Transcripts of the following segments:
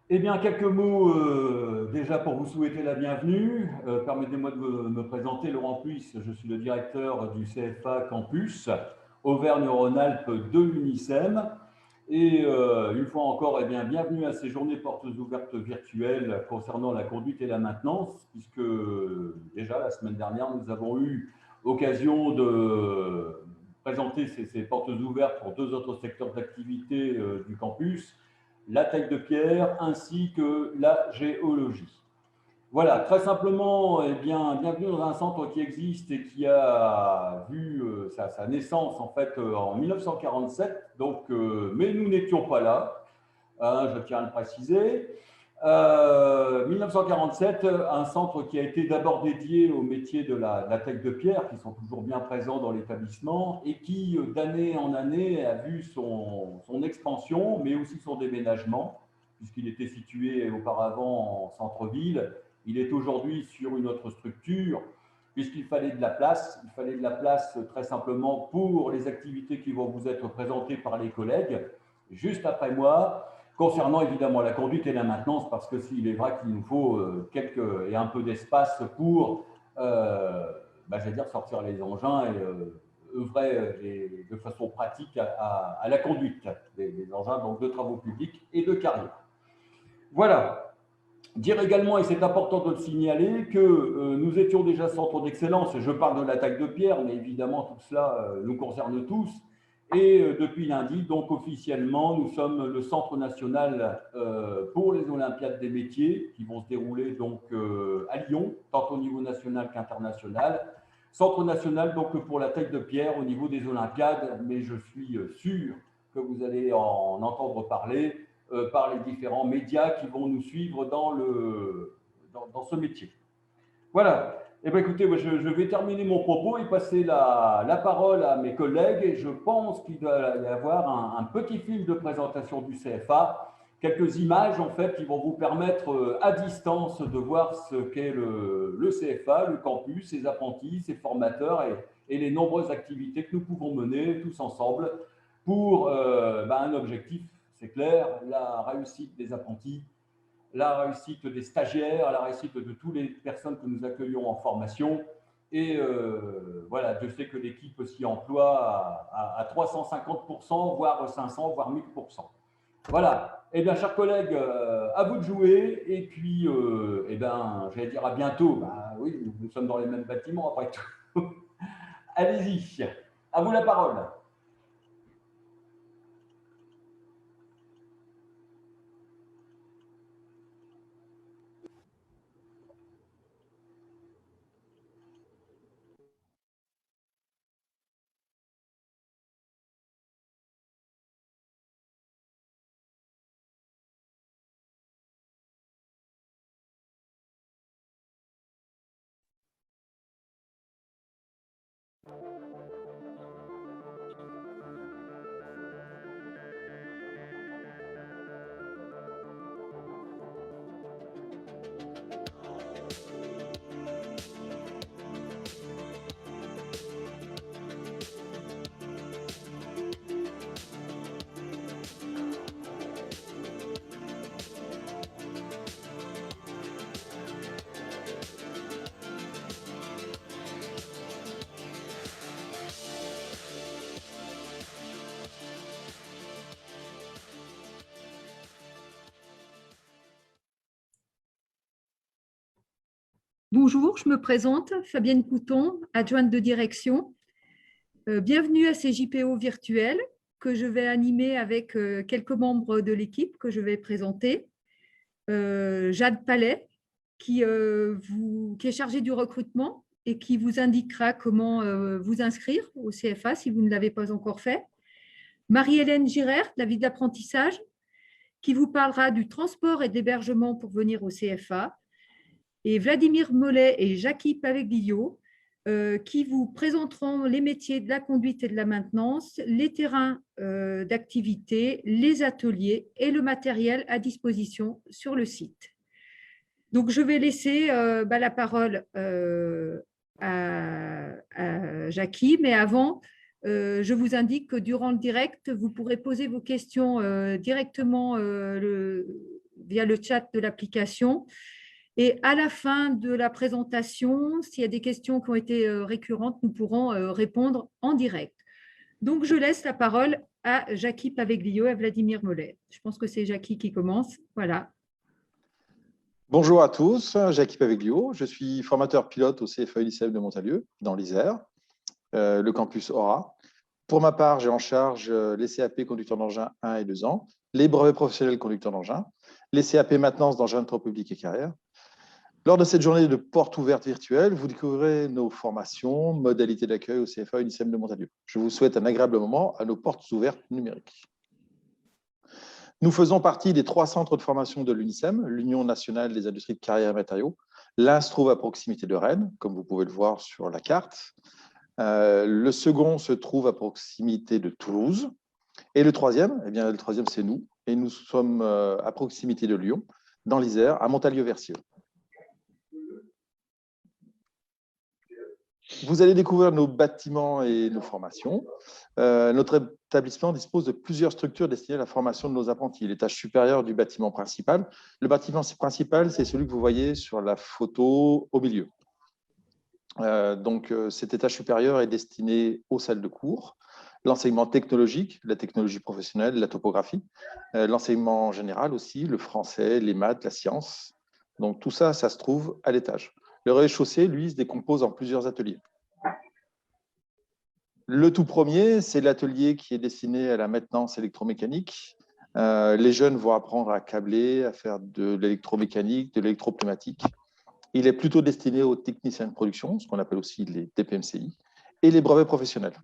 Eh bien, quelques mots déjà pour vous souhaiter la bienvenue. Permettez-moi de me présenter, Laurent Puisse. Je suis le directeur du CFA Campus Auvergne-Rhône-Alpes de l'UNICEM. Et une fois encore, eh bien, bienvenue à ces journées portes ouvertes virtuelles concernant la conduite et la maintenance, puisque déjà la semaine dernière, nous avons eu occasion de présenter ces portes ouvertes pour deux autres secteurs d'activité du campus, la taille de pierre ainsi que la géologie. Voilà, très simplement, eh bien, bienvenue dans un centre qui existe et qui a vu sa naissance en fait en 1947. Donc, mais nous n'étions pas là, hein, je tiens à le préciser. 1947, un centre qui a été d'abord dédié au métier de la taille de pierre, qui sont toujours bien présents dans l'établissement, et qui, d'année en année, a vu son expansion, mais aussi son déménagement, puisqu'il était situé auparavant en centre-ville. Il est aujourd'hui sur une autre structure, puisqu'il fallait de la place. Il fallait de la place très simplement pour les activités qui vont vous être présentées par les collègues, juste après moi, concernant évidemment la conduite et la maintenance, parce que s'il est vrai qu'il nous faut quelques et un peu d'espace pour, j'allais dire, sortir les engins et œuvrer de façon pratique à la conduite des engins donc de travaux publics et de carrière. Voilà. Dire également, et c'est important de le signaler, que nous étions déjà centre d'excellence. Je parle de la taille de pierre, mais évidemment, tout cela nous concerne tous. Et depuis lundi, donc officiellement, nous sommes le centre national pour les Olympiades des métiers qui vont se dérouler donc à Lyon, tant au niveau national qu'international. Centre national donc pour la taille de pierre au niveau des Olympiades, mais je suis sûr que vous allez en entendre parler par les différents médias qui vont nous suivre dans ce métier. Voilà. Eh bien, écoutez, je vais terminer mon propos et passer la parole à mes collègues. Et je pense qu'il doit y avoir un petit film de présentation du CFA, quelques images en fait qui vont vous permettre à distance de voir ce qu'est le CFA, le campus, ses apprentis, ses formateurs et les nombreuses activités que nous pouvons mener tous ensemble pour un objectif, c'est clair, la réussite des apprentis, la réussite des stagiaires, la réussite de toutes les personnes que nous accueillons en formation. Et voilà, je sais que l'équipe s'y emploie à 350%, voire 500, voire 1000%. Voilà. Eh bien, chers collègues, à vous de jouer. Et puis, eh bien, j'allais dire à bientôt. Ben, oui, nous sommes dans les mêmes bâtiments après tout. Allez-y. À vous la parole. Bonjour, je me présente, Fabienne Couton, adjointe de direction. Bienvenue à ces JPO virtuels que je vais animer avec quelques membres de l'équipe que je vais présenter. Jade Palais, qui est chargée du recrutement et qui vous indiquera comment vous inscrire au CFA si vous ne l'avez pas encore fait. Marie-Hélène Girert, de la vie d'apprentissage, qui vous parlera du transport et de l'hébergement pour venir au CFA. Et Vladimir Mollet et Jackie Paveglio, qui vous présenteront les métiers de la conduite et de la maintenance, les terrains d'activité, les ateliers et le matériel à disposition sur le site. Donc, je vais laisser la parole à Jackie, mais avant, je vous indique que durant le direct, vous pourrez poser vos questions directement via le chat de l'application. Et à la fin de la présentation, s'il y a des questions qui ont été récurrentes, nous pourrons répondre en direct. Donc, je laisse la parole à Jackie Paveglio et à Vladimir Mollet. Je pense que c'est Jackie qui commence. Voilà. Bonjour à tous, Jackie Paveglio. Je suis formateur pilote au CFA UNICEF de Montalieu, dans l'Isère, le campus Aura. Pour ma part, j'ai en charge les CAP conducteurs d'engin 1 et 2 ans, les brevets professionnels conducteurs d'engin, les CAP maintenance d'engin de travaux publics et carrière. Lors de cette journée de porte ouverte virtuelle, vous découvrirez nos formations, modalités d'accueil au CFA UNICEF de Montalieu. Je vous souhaite un agréable moment à nos portes ouvertes numériques. Nous faisons partie des 3 centres de formation de l'UNICEM, l'Union nationale des industries de carrière et matériaux. L'un se trouve à proximité de Rennes, comme vous pouvez le voir sur la carte. Le second se trouve à proximité de Toulouse. Et le troisième, c'est nous. Et nous sommes à proximité de Lyon, dans l'Isère, à Montalieu-Versieux. Vous allez découvrir nos bâtiments et nos formations. Notre établissement dispose de plusieurs structures destinées à la formation de nos apprentis. L'étage supérieur du bâtiment principal. Le bâtiment principal, c'est celui que vous voyez sur la photo au milieu. Cet étage supérieur est destiné aux salles de cours, l'enseignement technologique, la technologie professionnelle, la topographie, l'enseignement général aussi, le français, les maths, la science. Donc tout ça, ça se trouve à l'étage. Le rez-de-chaussée, lui, se décompose en plusieurs ateliers. Le tout premier, c'est l'atelier qui est destiné à la maintenance électromécanique. Les jeunes vont apprendre à câbler, à faire de l'électromécanique, de l'électropneumatique. Il est plutôt destiné aux techniciens de production, ce qu'on appelle aussi les TPMCI, et les brevets professionnels.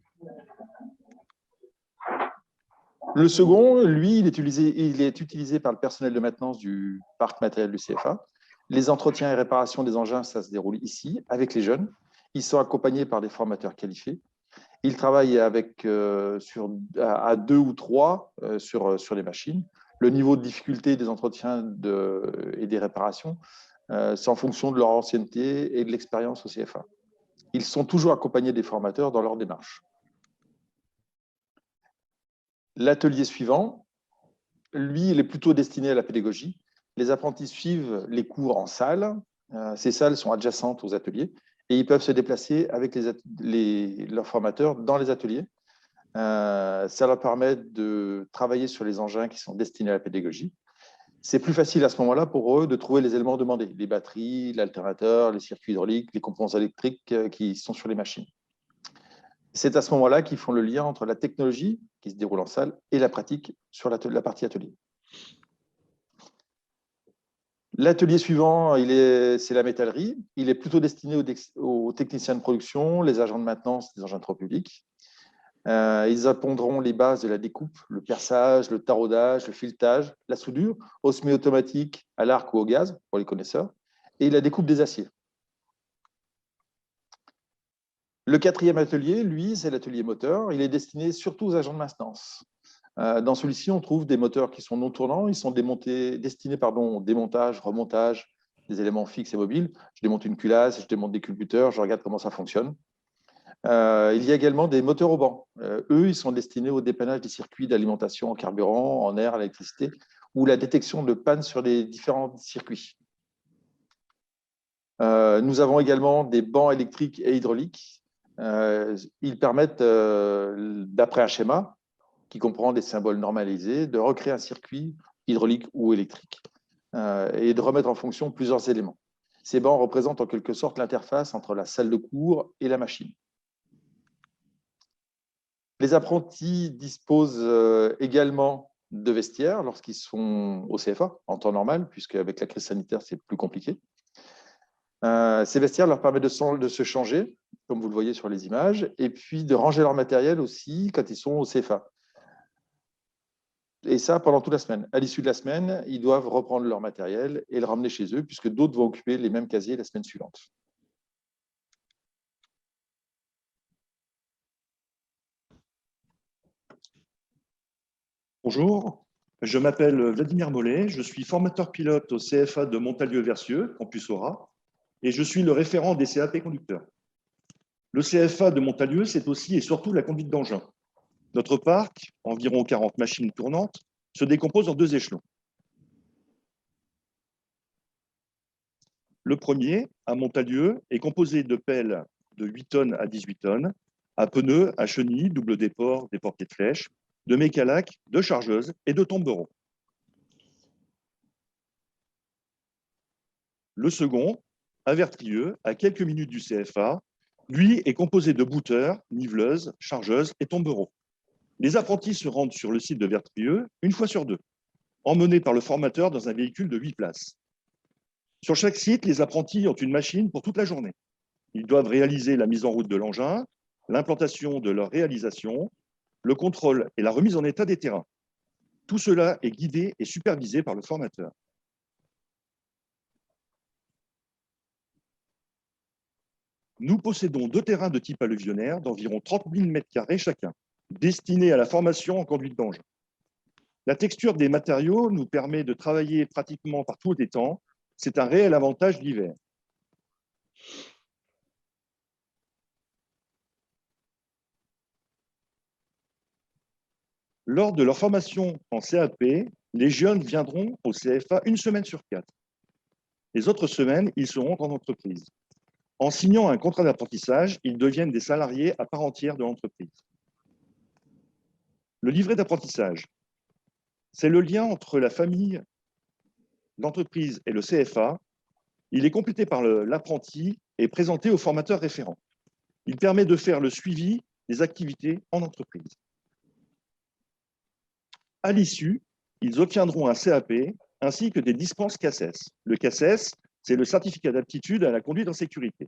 Le second, lui, il est utilisé par le personnel de maintenance du parc matériel du CFA. Les entretiens et réparations des engins, ça se déroule ici, avec les jeunes. Ils sont accompagnés par des formateurs qualifiés. Ils travaillent à 2 ou 3 sur les machines. Le niveau de difficulté des entretiens et des réparations, c'est en fonction de leur ancienneté et de l'expérience au CFA. Ils sont toujours accompagnés des formateurs dans leur démarche. L'atelier suivant, lui, il est plutôt destiné à la pédagogie. Les apprentis suivent les cours en salle. Ces salles sont adjacentes aux ateliers et ils peuvent se déplacer avec leurs formateurs dans les ateliers. Ça leur permet de travailler sur les engins qui sont destinés à la pédagogie. C'est plus facile à ce moment-là pour eux de trouver les éléments demandés, les batteries, l'alternateur, les circuits hydrauliques, les composants électriques qui sont sur les machines. C'est à ce moment-là qu'ils font le lien entre la technologie qui se déroule en salle et la pratique sur la partie atelier. L'atelier suivant, c'est la métallerie. Il est plutôt destiné aux techniciens de production, les agents de maintenance des engins de travaux publics. Ils apprendront les bases de la découpe, le perçage, le taraudage, le filetage, la soudure, au semi-automatique, à l'arc ou au gaz, pour les connaisseurs, et la découpe des aciers. Le quatrième atelier, lui, c'est l'atelier moteur. Il est destiné surtout aux agents de maintenance. Dans celui-ci, on trouve des moteurs qui sont non tournants. Ils sont destinés au démontage, remontage des éléments fixes et mobiles. Je démonte une culasse, je démonte des culbuteurs, je regarde comment ça fonctionne. Il y a également des moteurs au banc. Eux, ils sont destinés au dépannage des circuits d'alimentation en carburant, en air, à l'électricité, ou la détection de panne sur les différents circuits. Nous avons également des bancs électriques et hydrauliques. Ils permettent, d'après un schéma qui comprend des symboles normalisés, de recréer un circuit hydraulique ou électrique et de remettre en fonction plusieurs éléments. Ces bancs représentent en quelque sorte l'interface entre la salle de cours et la machine. Les apprentis disposent également de vestiaires lorsqu'ils sont au CFA, en temps normal, puisque avec la crise sanitaire, c'est plus compliqué. Ces vestiaires leur permettent de se changer, comme vous le voyez sur les images, et puis de ranger leur matériel aussi quand ils sont au CFA. Et ça, pendant toute la semaine. À l'issue de la semaine, ils doivent reprendre leur matériel et le ramener chez eux, puisque d'autres vont occuper les mêmes casiers la semaine suivante. Bonjour, je m'appelle Vladimir Mollet, je suis formateur pilote au CFA de Montalieu-Versieux, campus Aura, et je suis le référent des CAP conducteurs. Le CFA de Montalieu, c'est aussi et surtout la conduite d'engin. Notre parc, environ 40 machines tournantes, se décompose en 2 échelons. Le premier, à Montalieu, est composé de pelles de 8 tonnes à 18 tonnes, à pneus, à chenilles, double déport, des portiers de flèches, de mécalaques, de chargeuses et de tombereaux. Le second, à Vertrieux, à quelques minutes du CFA, lui est composé de bouteurs, niveleuses, chargeuses et tombereaux. Les apprentis se rendent sur le site de Vertrieux une fois sur deux, emmenés par le formateur dans un véhicule de 8 places. Sur chaque site, les apprentis ont une machine pour toute la journée. Ils doivent réaliser la mise en route de l'engin, l'implantation de leur réalisation, le contrôle et la remise en état des terrains. Tout cela est guidé et supervisé par le formateur. Nous possédons 2 terrains de type alluvionnaire d'environ 30 000 m² chacun, destinés à la formation en conduite d'engin. La texture des matériaux nous permet de travailler pratiquement par tous les temps. C'est un réel avantage l'hiver. Lors de leur formation en CAP, les jeunes viendront au CFA une semaine sur 4. Les autres semaines, ils seront en entreprise. En signant un contrat d'apprentissage, ils deviennent des salariés à part entière de l'entreprise. Le livret d'apprentissage, c'est le lien entre la famille, l'entreprise et le CFA. Il est complété par l'apprenti et présenté au formateur référent. Il permet de faire le suivi des activités en entreprise. À l'issue, ils obtiendront un CAP ainsi que des dispenses CACES. Le CACES, c'est le certificat d'aptitude à la conduite en sécurité.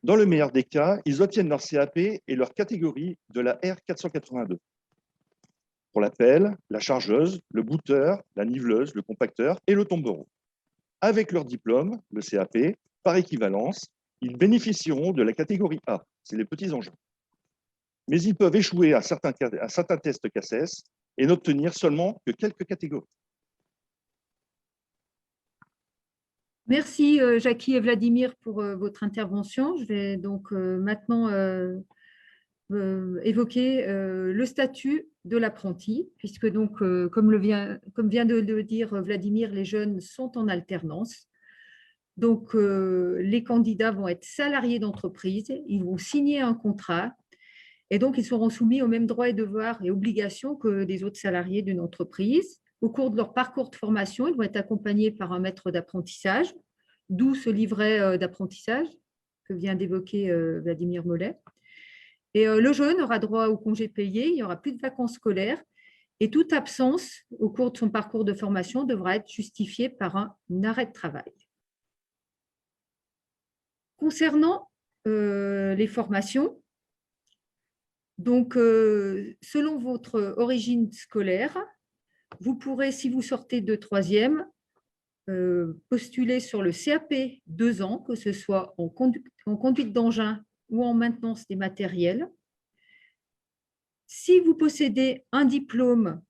Dans le meilleur des cas, ils obtiennent leur CAP et leur catégorie de la R482. Pour la pelle, la chargeuse, le bouteur, la niveleuse, le compacteur et le tombereau. Avec leur diplôme, le CAP, par équivalence, ils bénéficieront de la catégorie A, c'est les petits engins. Mais ils peuvent échouer à certains tests CACES et n'obtenir seulement que quelques catégories. Merci Jackie et Vladimir pour votre intervention. Je vais donc maintenant évoquer le statut de l'apprenti, puisque donc, comme vient de le dire Vladimir, les jeunes sont en alternance. Donc, les candidats vont être salariés d'entreprise, ils vont signer un contrat et donc ils seront soumis aux mêmes droits et devoirs et obligations que les autres salariés d'une entreprise. Au cours de leur parcours de formation, ils vont être accompagnés par un maître d'apprentissage, d'où ce livret d'apprentissage que vient d'évoquer Vladimir Mollet. Et le jeune aura droit au congé payé, il n'y aura plus de vacances scolaires et toute absence au cours de son parcours de formation devra être justifiée par un arrêt de travail. Concernant les formations, donc selon votre origine scolaire, vous pourrez, si vous sortez de 3e, postuler sur le CAP 2 ans, que ce soit en conduite d'engin ou en maintenance des matériels. Si vous possédez un diplôme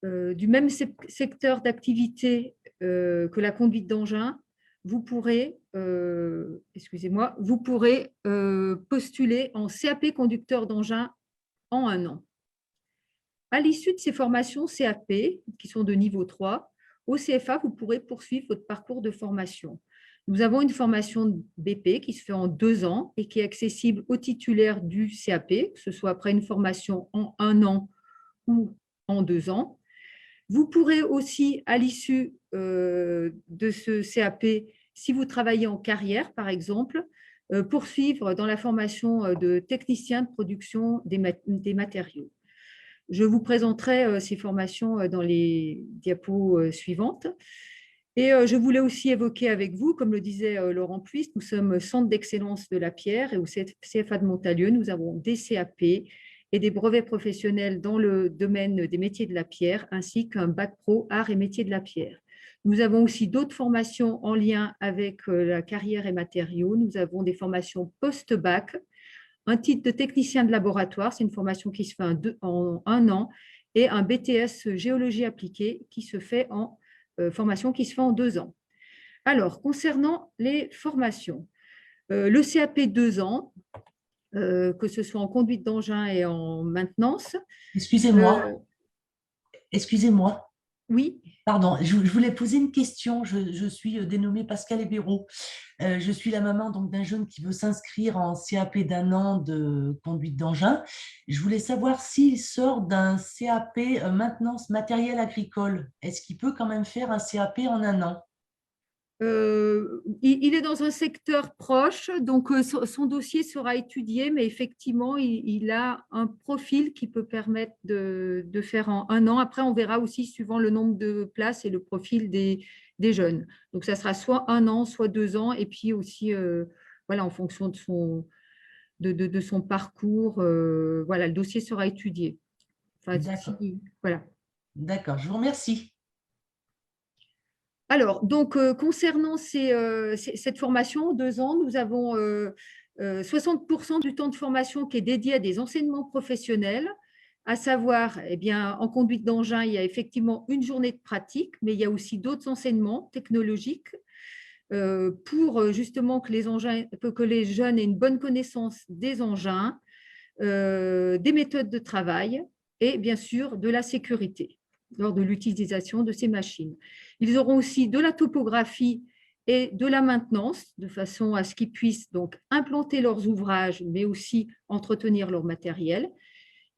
du même secteur d'activité que la conduite d'engin, vous pourrez, postuler en CAP conducteur d'engin en 1 an. À l'issue de ces formations CAP, qui sont de niveau 3, au CFA, vous pourrez poursuivre votre parcours de formation. Nous avons une formation BP qui se fait en 2 ans et qui est accessible aux titulaires du CAP, que ce soit après une formation en 1 an ou en 2 ans. Vous pourrez aussi, à l'issue de ce CAP, si vous travaillez en carrière, par exemple, poursuivre dans la formation de technicien de production des matériaux. Je vous présenterai ces formations dans les diapos suivantes. Et je voulais aussi évoquer avec vous, comme le disait Laurent Puist, nous sommes centre d'excellence de la pierre et au CFA de Montalieu, nous avons des CAP et des brevets professionnels dans le domaine des métiers de la pierre, ainsi qu'un bac pro arts et métiers de la pierre. Nous avons aussi d'autres formations en lien avec la carrière et matériaux. Nous avons des formations post-bac, un titre de technicien de laboratoire, c'est une formation qui se fait en 1 an, et un BTS géologie appliquée qui se fait en formation qui se fait en 2 ans. Alors, concernant les formations, le CAP 2 ans, que ce soit en conduite d'engin et en maintenance. Excusez-moi. Excusez-moi. Oui. Pardon, je voulais poser une question. Je suis dénommée Pascal Hébéraud. Je suis la maman donc d'un jeune qui veut s'inscrire en CAP d'un an de conduite d'engin. Je voulais savoir s'il sort d'un CAP maintenance matériel agricole. Est-ce qu'il peut quand même faire un CAP en un an? Il est dans un secteur proche, donc son dossier sera étudié, mais effectivement, il a un profil qui peut permettre de faire en un an. Après, on verra aussi suivant le nombre de places et le profil des jeunes. Donc, ça sera soit un an, soit 2 ans, et puis aussi, voilà, en fonction de son parcours, voilà, le dossier sera étudié. Enfin, D'accord. voilà. D'accord, je vous remercie. Alors, donc, concernant cette formation, 2 ans, nous avons 60% du temps de formation qui est dédié à des enseignements professionnels, à savoir, eh bien, en conduite d'engin, il y a effectivement une journée de pratique, mais il y a aussi d'autres enseignements technologiques pour justement que les jeunes aient une bonne connaissance des engins, des méthodes de travail et bien sûr de la sécurité lors de l'utilisation de ces machines. Ils auront aussi de la topographie et de la maintenance, de façon à ce qu'ils puissent donc implanter leurs ouvrages, mais aussi entretenir leur matériel.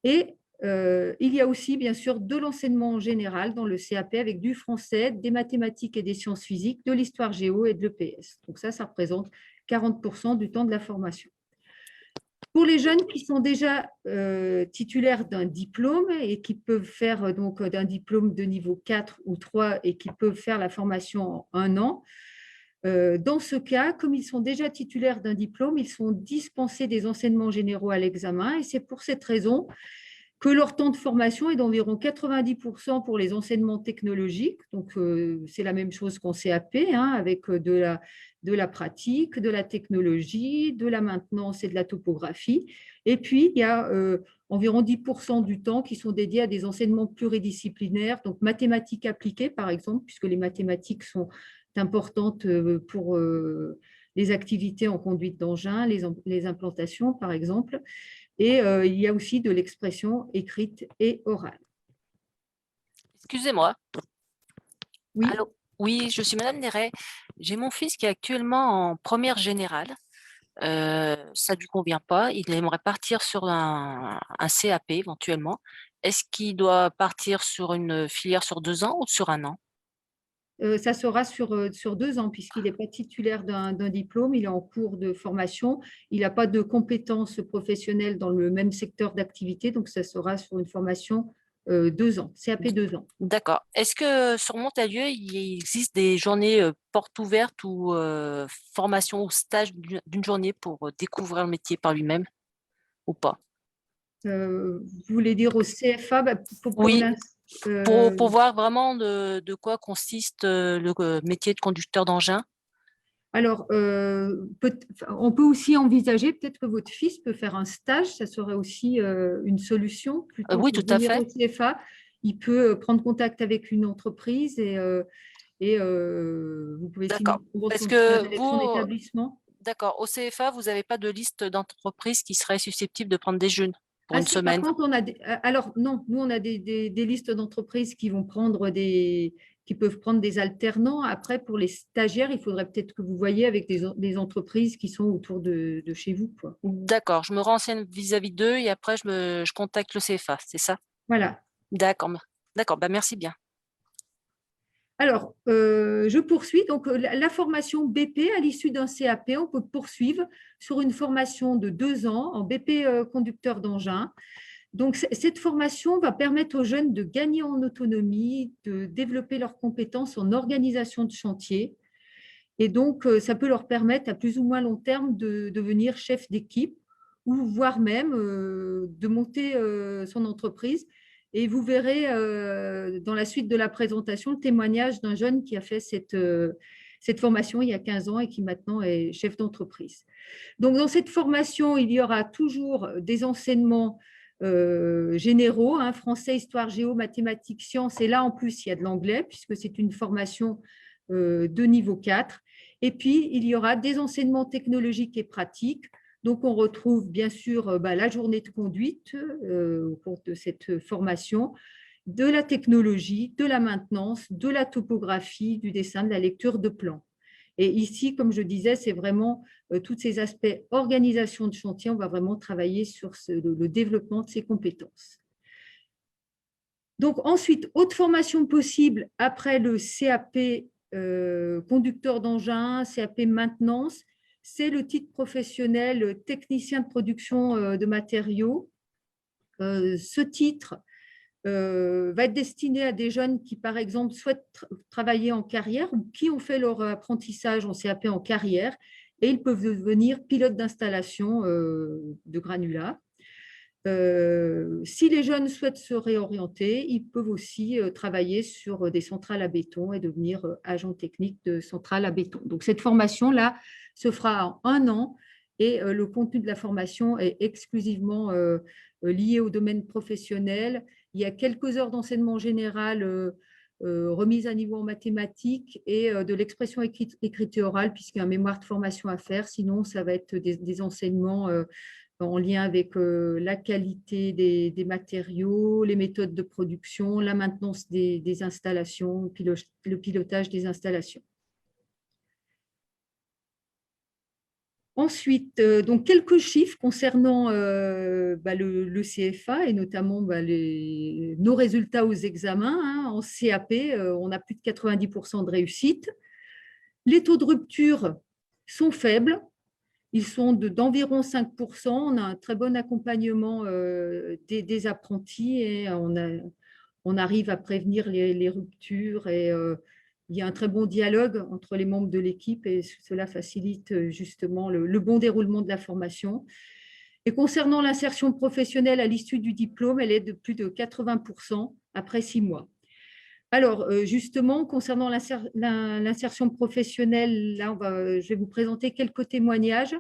Et il y a aussi, bien sûr, de l'enseignement général dans le CAP avec du français, des mathématiques et des sciences physiques, de l'histoire géo et de l'EPS. Donc ça représente 40% du temps de la formation. Pour les jeunes qui sont déjà titulaires d'un diplôme et qui peuvent faire donc d'un diplôme de niveau 4 ou 3 et qui peuvent faire la formation en un an, dans ce cas, comme ils sont déjà titulaires d'un diplôme, ils sont dispensés des enseignements généraux à l'examen et c'est pour cette raison que leur temps de formation est d'environ 90% pour les enseignements technologiques. Donc, c'est la même chose qu'en CAP, hein, avec de la pratique, de la technologie, de la maintenance et de la topographie. Et puis, il y a environ 10% du temps qui sont dédiés à des enseignements pluridisciplinaires, donc mathématiques appliquées, par exemple, puisque les mathématiques sont importantes pour les activités en conduite d'engin, les implantations, par exemple. Et il y a aussi de l'expression écrite et orale. Excusez-moi. Oui. Allô? Oui, je suis Madame Néret. J'ai mon fils qui est actuellement en première générale. Ça ne lui convient pas. Il aimerait partir sur un CAP éventuellement. Est-ce qu'il doit partir sur une filière sur 2 ans ou sur un an? Ça sera sur 2 ans, puisqu'il n'est pas titulaire d'un diplôme, il est en cours de formation, il n'a pas de compétences professionnelles dans le même secteur d'activité, donc ça sera sur une formation 2 ans, CAP 2 ans. D'accord. Est-ce que sur Montalieu, il existe des journées portes ouvertes ou formation ou stage d'une journée pour découvrir le métier par lui-même ou pas? Vous voulez dire au CFA Oui, pour voir vraiment de quoi consiste le métier de conducteur d'engin. Alors, on peut aussi envisager, peut-être que votre fils peut faire un stage, ça serait aussi une solution. Plutôt Oui, que tout à de venir fait. au CFA, il peut prendre contact avec une entreprise et vous pouvez sinon D'accord. prendre Parce son stage que avec son vous, établissement. d'accord, au CFA, vous n'avez pas de liste d'entreprises qui seraient susceptibles de prendre des jeunes pour Ah une si, par semaine. contre, alors non, nous on a des listes d'entreprises qui vont prendre qui peuvent prendre des alternants. Après, pour les stagiaires, il faudrait peut-être que vous voyez avec des entreprises qui sont autour de chez vous, quoi. D'accord, je me renseigne vis-à-vis d'eux et après je contacte le CFA, c'est ça? Voilà. D'accord, d'accord, bah merci bien. Alors, je poursuis. Donc, la formation BP, à l'issue d'un CAP, on peut poursuivre sur une formation de 2 ans en BP conducteur d'engin. Donc, cette formation va permettre aux jeunes de gagner en autonomie, de développer leurs compétences en organisation de chantier. Et donc, ça peut leur permettre à plus ou moins long terme de devenir chef d'équipe ou voire même de monter son entreprise. Et vous verrez dans la suite de la présentation le témoignage d'un jeune qui a fait cette formation il y a 15 ans et qui maintenant est chef d'entreprise. Donc, dans cette formation, il y aura toujours des enseignements généraux, hein, français, histoire, géo, mathématiques, sciences. Et là, en plus, il y a de l'anglais puisque c'est une formation de niveau 4. Et puis, il y aura des enseignements technologiques et pratiques. Donc, on retrouve bien sûr la journée de conduite au cours de cette formation. de la technologie, de la maintenance, de la topographie, du dessin, de la lecture de plans. Et ici, comme je disais, c'est vraiment tous ces aspects organisation de chantier. On va vraiment travailler sur le développement de ces compétences. Donc ensuite, autre formation possible après le CAP conducteur d'engin, CAP maintenance, c'est le titre professionnel technicien de production de matériaux. Ce titre va être destiné à des jeunes qui, par exemple, souhaitent travailler en carrière ou qui ont fait leur apprentissage en CAP en carrière et ils peuvent devenir pilotes d'installation de granulats. Si les jeunes souhaitent se réorienter, ils peuvent aussi travailler sur des centrales à béton et devenir agent technique de centrales à béton. Donc, cette formation-là se fera en 1 an et le contenu de la formation est exclusivement lié au domaine professionnel. Il y a quelques heures d'enseignement général remise à niveau en mathématiques et de l'expression écrite et orale, puisqu'il y a un mémoire de formation à faire. Sinon, ça va être des enseignements en lien avec la qualité des matériaux, les méthodes de production, la maintenance des installations, le pilotage des installations. Ensuite, donc quelques chiffres concernant le CFA et notamment nos résultats aux examens. Hein. En CAP, on a plus de 90% de réussite. Les taux de rupture sont faibles. Ils sont d'environ 5%. On a un très bon accompagnement des apprentis et on arrive à prévenir les ruptures et il y a un très bon dialogue entre les membres de l'équipe et cela facilite justement le bon déroulement de la formation. Et concernant l'insertion professionnelle à l'issue du diplôme, elle est de plus de 80% après 6 mois. Alors, justement, concernant l'insertion professionnelle, là, je vais vous présenter quelques témoignages.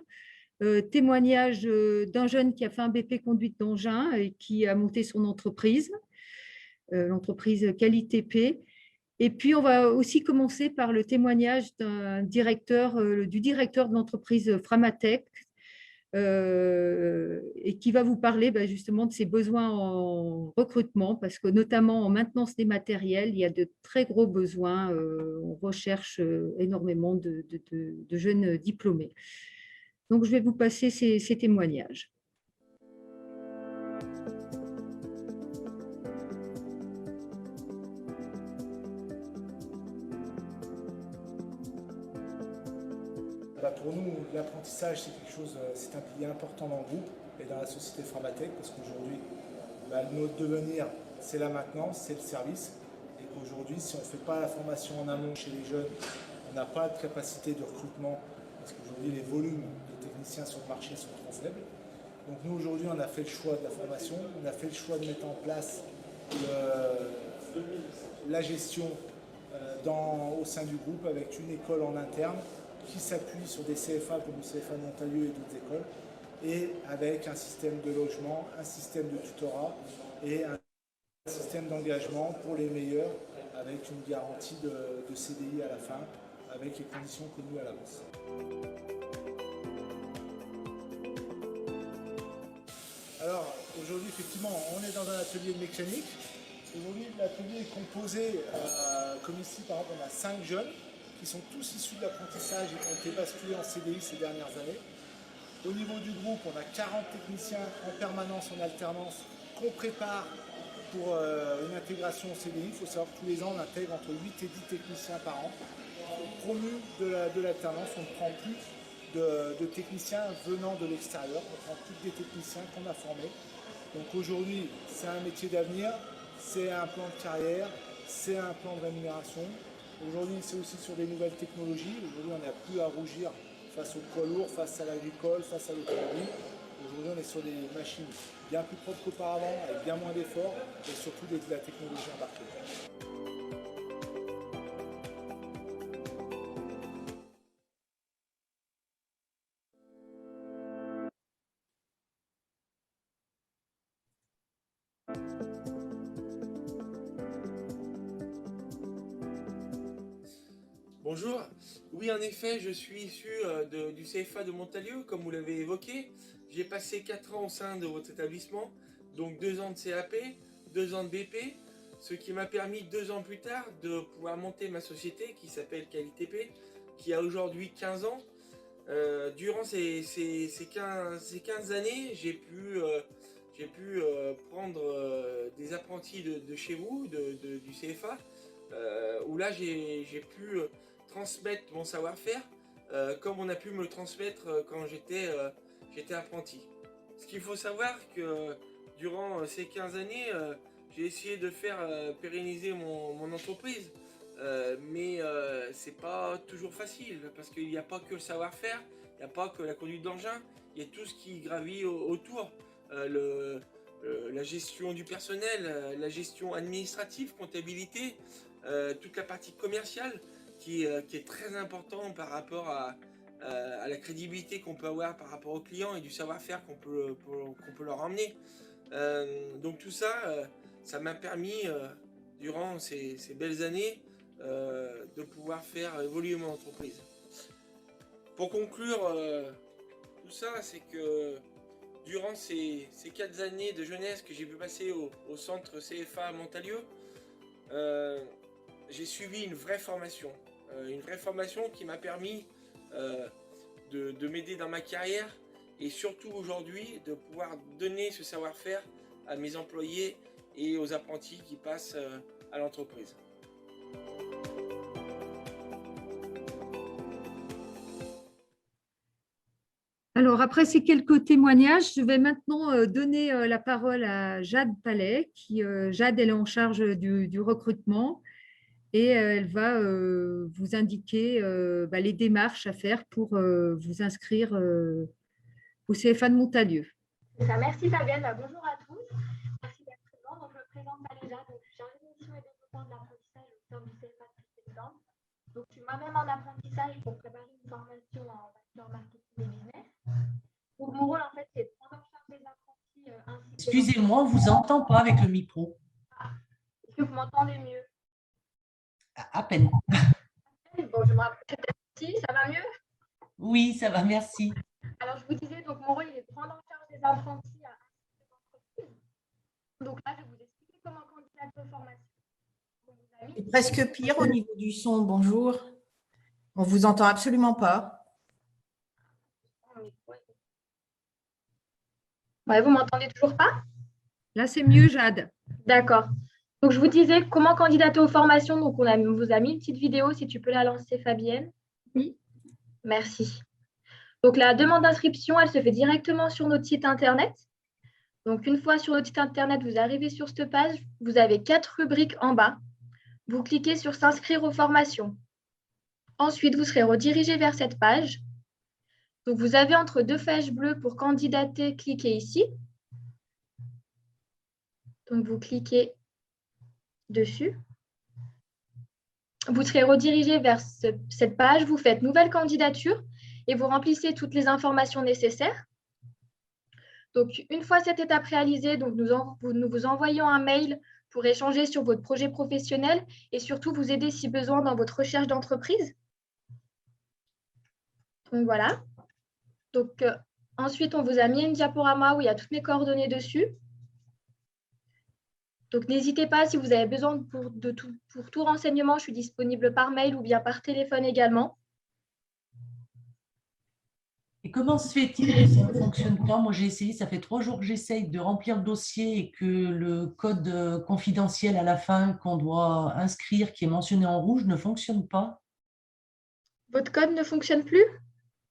Témoignage d'un jeune qui a fait un BP conduite d'engin et qui a monté son entreprise, l'entreprise QualiTP. Et puis, on va aussi commencer par le témoignage du directeur de l'entreprise Framatech, et qui va vous parler justement de ses besoins en recrutement, parce que notamment en maintenance des matériels, il y a de très gros besoins. On recherche énormément de jeunes diplômés. Donc, je vais vous passer ces témoignages. Pour nous, l'apprentissage, c'est quelque chose, c'est un pilier important dans le groupe et dans la société Framatech, parce qu'aujourd'hui, notre devenir, c'est la maintenance, c'est le service, et qu'aujourd'hui, si on ne fait pas la formation en amont chez les jeunes, on n'a pas de capacité de recrutement, parce qu'aujourd'hui, les volumes de techniciens sur le marché sont trop faibles. Donc nous, aujourd'hui, on a fait le choix de la formation, on a fait le choix de mettre en place la gestion au sein du groupe avec une école en interne qui s'appuie sur des CFA comme le CFA de Montalieu et d'autres écoles, et avec un système de logement, un système de tutorat et un système d'engagement pour les meilleurs, avec une garantie de CDI à la fin, avec les conditions connues à l'avance. Alors, aujourd'hui, effectivement, on est dans un atelier de mécanique. Aujourd'hui, l'atelier est composé, comme ici, par exemple, on a 5 jeunes qui sont tous issus de l'apprentissage et qui ont été basculés en CDI ces dernières années. Au niveau du groupe, on a 40 techniciens en permanence, en alternance, qu'on prépare pour une intégration au CDI. Il faut savoir que tous les ans, on intègre entre 8 et 10 techniciens par an. Promu de l'alternance, on ne prend plus de techniciens venant de l'extérieur, on prend plus des techniciens qu'on a formés. Donc aujourd'hui, c'est un métier d'avenir, c'est un plan de carrière, c'est un plan de rémunération. Aujourd'hui, c'est aussi sur des nouvelles technologies. Aujourd'hui, on n'a plus à rougir face au poids lourd, face à l'agricole, face à l'automobile. Aujourd'hui, on est sur des machines bien plus propres qu'auparavant, avec bien moins d'efforts et surtout de la technologie embarquée. Bonjour, oui en effet je suis issu du CFA de Montalieu comme vous l'avez évoqué. J'ai passé 4 ans au sein de votre établissement, donc 2 ans de CAP, 2 ans de BP. ce qui m'a permis 2 ans plus tard de pouvoir monter ma société qui s'appelle QualiTP, qui a aujourd'hui 15 ans. Durant ces 15 années, j'ai pu prendre des apprentis de chez vous, du CFA, où là j'ai pu transmettre mon savoir-faire comme on a pu me le transmettre quand j'étais apprenti. Ce qu'il faut savoir que durant ces 15 années, j'ai essayé de faire pérenniser mon entreprise. Mais c'est pas toujours facile parce qu'il n'y a pas que le savoir-faire, il n'y a pas que la conduite d'engin, il y a tout ce qui gravit autour. La gestion du personnel, la gestion administrative, comptabilité, toute la partie commerciale qui est très important par rapport à la crédibilité qu'on peut avoir par rapport aux clients et du savoir-faire qu'on peut leur emmener. Donc tout ça, ça m'a permis, durant ces belles années, de pouvoir faire évoluer mon entreprise. Pour conclure tout ça, c'est que durant ces 4 années de jeunesse que j'ai pu passer au centre CFA à Montalieu, j'ai suivi une vraie formation qui m'a permis de m'aider dans ma carrière et surtout aujourd'hui de pouvoir donner ce savoir-faire à mes employés et aux apprentis qui passent à l'entreprise. Alors, après ces quelques témoignages, je vais maintenant donner la parole à Jade Palais. Jade, elle est en charge du recrutement et elle va vous indiquer les démarches à faire pour vous inscrire au CFA de Montalieu. Merci Fabienne, bonjour à tous. Merci d'être présent. Donc, je me présente Valéja, donc je suis chargée de mission et développement de l'apprentissage au sein du CFA de septembre. Donc, je suis moi-même en apprentissage pour préparer une formation en bachelor marketing et business. Donc, mon rôle, en fait, c'est de prendre en charge des apprentis ainsi que… Excusez-moi, on ne vous entend pas avec le micro. Est-ce que vous m'entendez mieux? À peine. Bon, je me rapproche peut-être ici, ça va mieux? Oui, ça va, merci. Alors, je vous disais, donc mon rôle, il est de prendre en charge des apprentis à l'entreprise. Donc là, je vais vous expliquer comment candidater aux formations. C'est presque pire au niveau du son. Bonjour. On ne vous entend absolument pas. Ouais, vous m'entendez toujours pas? Là, c'est mieux, Jade. D'accord. Donc, je vous disais comment candidater aux formations. Donc, on vous a mis une petite vidéo, si tu peux la lancer, Fabienne. Oui. Merci. Donc, la demande d'inscription, elle se fait directement sur notre site Internet. Donc, une fois sur notre site Internet, vous arrivez sur cette page, vous avez 4 rubriques en bas. Vous cliquez sur « S'inscrire aux formations ». Ensuite, vous serez redirigé vers cette page. Donc, vous avez entre 2 flèches bleues pour candidater, cliquez ici. Donc, vous cliquez dessus. Vous serez redirigé vers cette page, vous faites « Nouvelle candidature » et vous remplissez toutes les informations nécessaires. Donc, une fois cette étape réalisée, donc nous vous envoyons un mail pour échanger sur votre projet professionnel et surtout vous aider si besoin dans votre recherche d'entreprise. Donc, voilà. Donc, ensuite, on vous a mis une diaporama où il y a toutes mes coordonnées dessus. Donc, n'hésitez pas, si vous avez besoin pour tout renseignement, je suis disponible par mail ou bien par téléphone également. Et comment se fait-il que ça ne fonctionne pas? Moi, j'ai essayé, ça fait 3 jours que j'essaye de remplir le dossier et que le code confidentiel à la fin qu'on doit inscrire, qui est mentionné en rouge, ne fonctionne pas. Votre code ne fonctionne plus?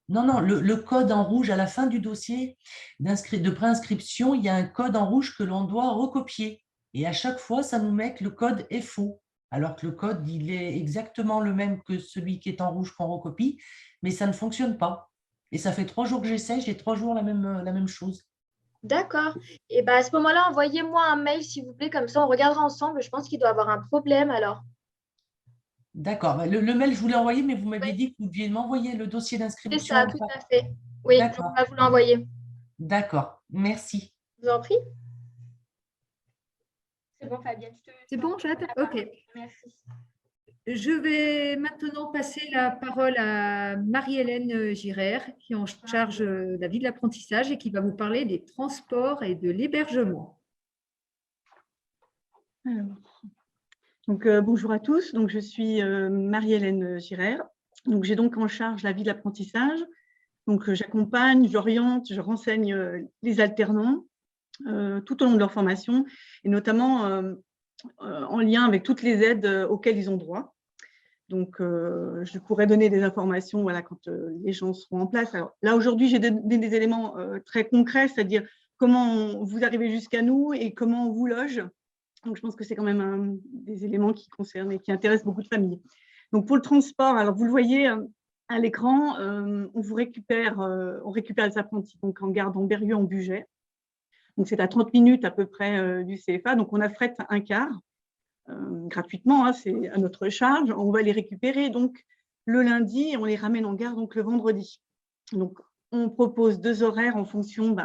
Non, non, le code en rouge à la fin du dossier de préinscription, il y a un code en rouge que l'on doit recopier. Et à chaque fois, ça nous met que le code est faux, alors que le code, il est exactement le même que celui qui est en rouge qu'on recopie, mais ça ne fonctionne pas. Et ça fait 3 jours que j'essaie, j'ai 3 jours la même chose. D'accord. Et bien, à ce moment-là, envoyez-moi un mail, s'il vous plaît, comme ça, on regardera ensemble. Je pense qu'il doit avoir un problème, alors. D'accord. Le mail, je vous l'ai envoyé, mais vous m'aviez dit que vous deviez m'envoyer le dossier d'inscription. C'est ça, tout à fait. Oui, on va vous l'envoyer. D'accord. Merci. Je vous en prie. C'est bon, Fabienne. C'est bon, Jade? OK. Merci. Je vais maintenant passer la parole à Marie-Hélène Girard, qui est en charge de la vie de l'apprentissage et qui va vous parler des transports et de l'hébergement. Alors, Bonjour à tous, donc, je suis Marie-Hélène Girard. Donc, j'ai donc en charge la vie de l'apprentissage. Donc, j'accompagne, j'oriente, je renseigne les alternants tout au long de leur formation et notamment en lien avec toutes les aides auxquelles ils ont droit. Donc, je pourrais donner des informations voilà, quand les gens seront en place. Alors, là, aujourd'hui, j'ai des éléments très concrets, c'est-à-dire comment vous arrivez jusqu'à nous et comment on vous loge. Donc, je pense que c'est quand même des éléments qui concernent et qui intéressent beaucoup de familles. Donc, pour le transport, alors vous le voyez à l'écran, on récupère les apprentis donc, en gare d'Ambérieu en Bugey. Donc, c'est à 30 minutes à peu près du CFA. Donc, on affrète un car gratuitement, hein, c'est à notre charge. On va les récupérer donc le lundi et on les ramène en gare donc le vendredi. Donc, on propose 2 horaires en fonction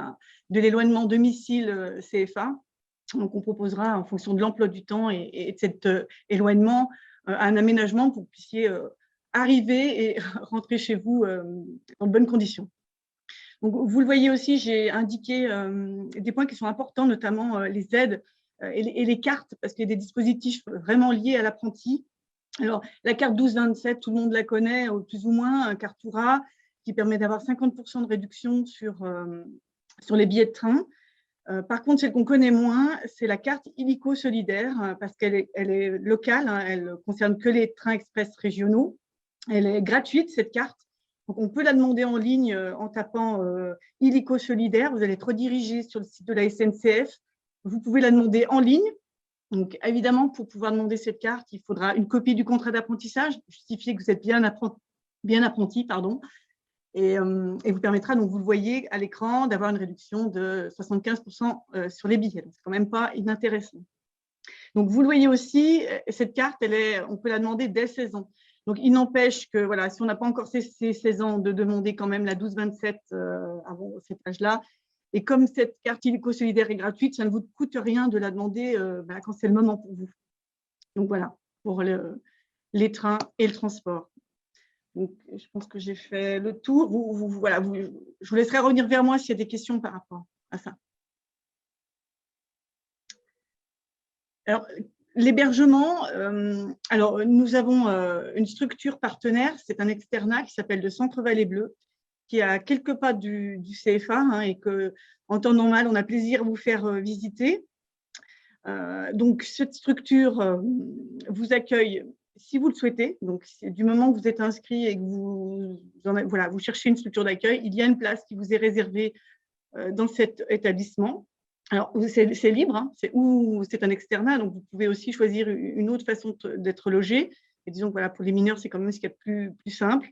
de l'éloignement domicile CFA. Donc, on proposera en fonction de l'emploi du temps et de cet éloignement un aménagement pour que vous puissiez arriver et rentrer chez vous dans de bonnes conditions. Donc, vous le voyez aussi, j'ai indiqué des points qui sont importants, notamment les aides et les cartes, parce qu'il y a des dispositifs vraiment liés à l'apprenti. Alors, la carte 12-27, tout le monde la connaît, plus ou moins, un Cartoura, qui permet d'avoir 50% de réduction sur les billets de train. Par contre, celle qu'on connaît moins, c'est la carte illico solidaire, parce qu'elle est locale, hein, elle ne concerne que les trains express régionaux. Elle est gratuite, cette carte. Donc, on peut la demander en ligne en tapant illico solidaire. Vous allez être redirigé sur le site de la SNCF. Vous pouvez la demander en ligne. Donc, évidemment, pour pouvoir demander cette carte, il faudra une copie du contrat d'apprentissage, justifier que vous êtes bien apprenti, pardon. Et vous permettra, donc vous le voyez à l'écran, d'avoir une réduction de 75% sur les billets. C'est quand même pas inintéressant. Donc, vous le voyez aussi, cette carte, on peut la demander dès 16 ans. Donc, il n'empêche que voilà, si on n'a pas encore ces 16 ans, de demander quand même la 12-27 avant cet âge-là. Et comme cette carte illico solidaire est gratuite, ça ne vous coûte rien de la demander quand c'est le moment pour vous. Donc, voilà, pour les trains et le transport. Donc, je pense que j'ai fait le tour. Je vous laisserai revenir vers moi s'il y a des questions par rapport à ça. Alors, l'hébergement, nous avons une structure partenaire, c'est un externat qui s'appelle le Centre Vallée Bleue, qui est à quelques pas du CFA hein, et qu'en temps normal, on a plaisir à vous faire visiter. Donc, cette structure vous accueille si vous le souhaitez, donc du moment que vous êtes inscrit et que vous cherchez une structure d'accueil, il y a une place qui vous est réservée dans cet établissement. Alors, c'est libre, hein, c'est un externat, donc vous pouvez aussi choisir une autre façon d'être logé. Et disons que voilà, pour les mineurs, c'est quand même ce qu'il y a de plus simple.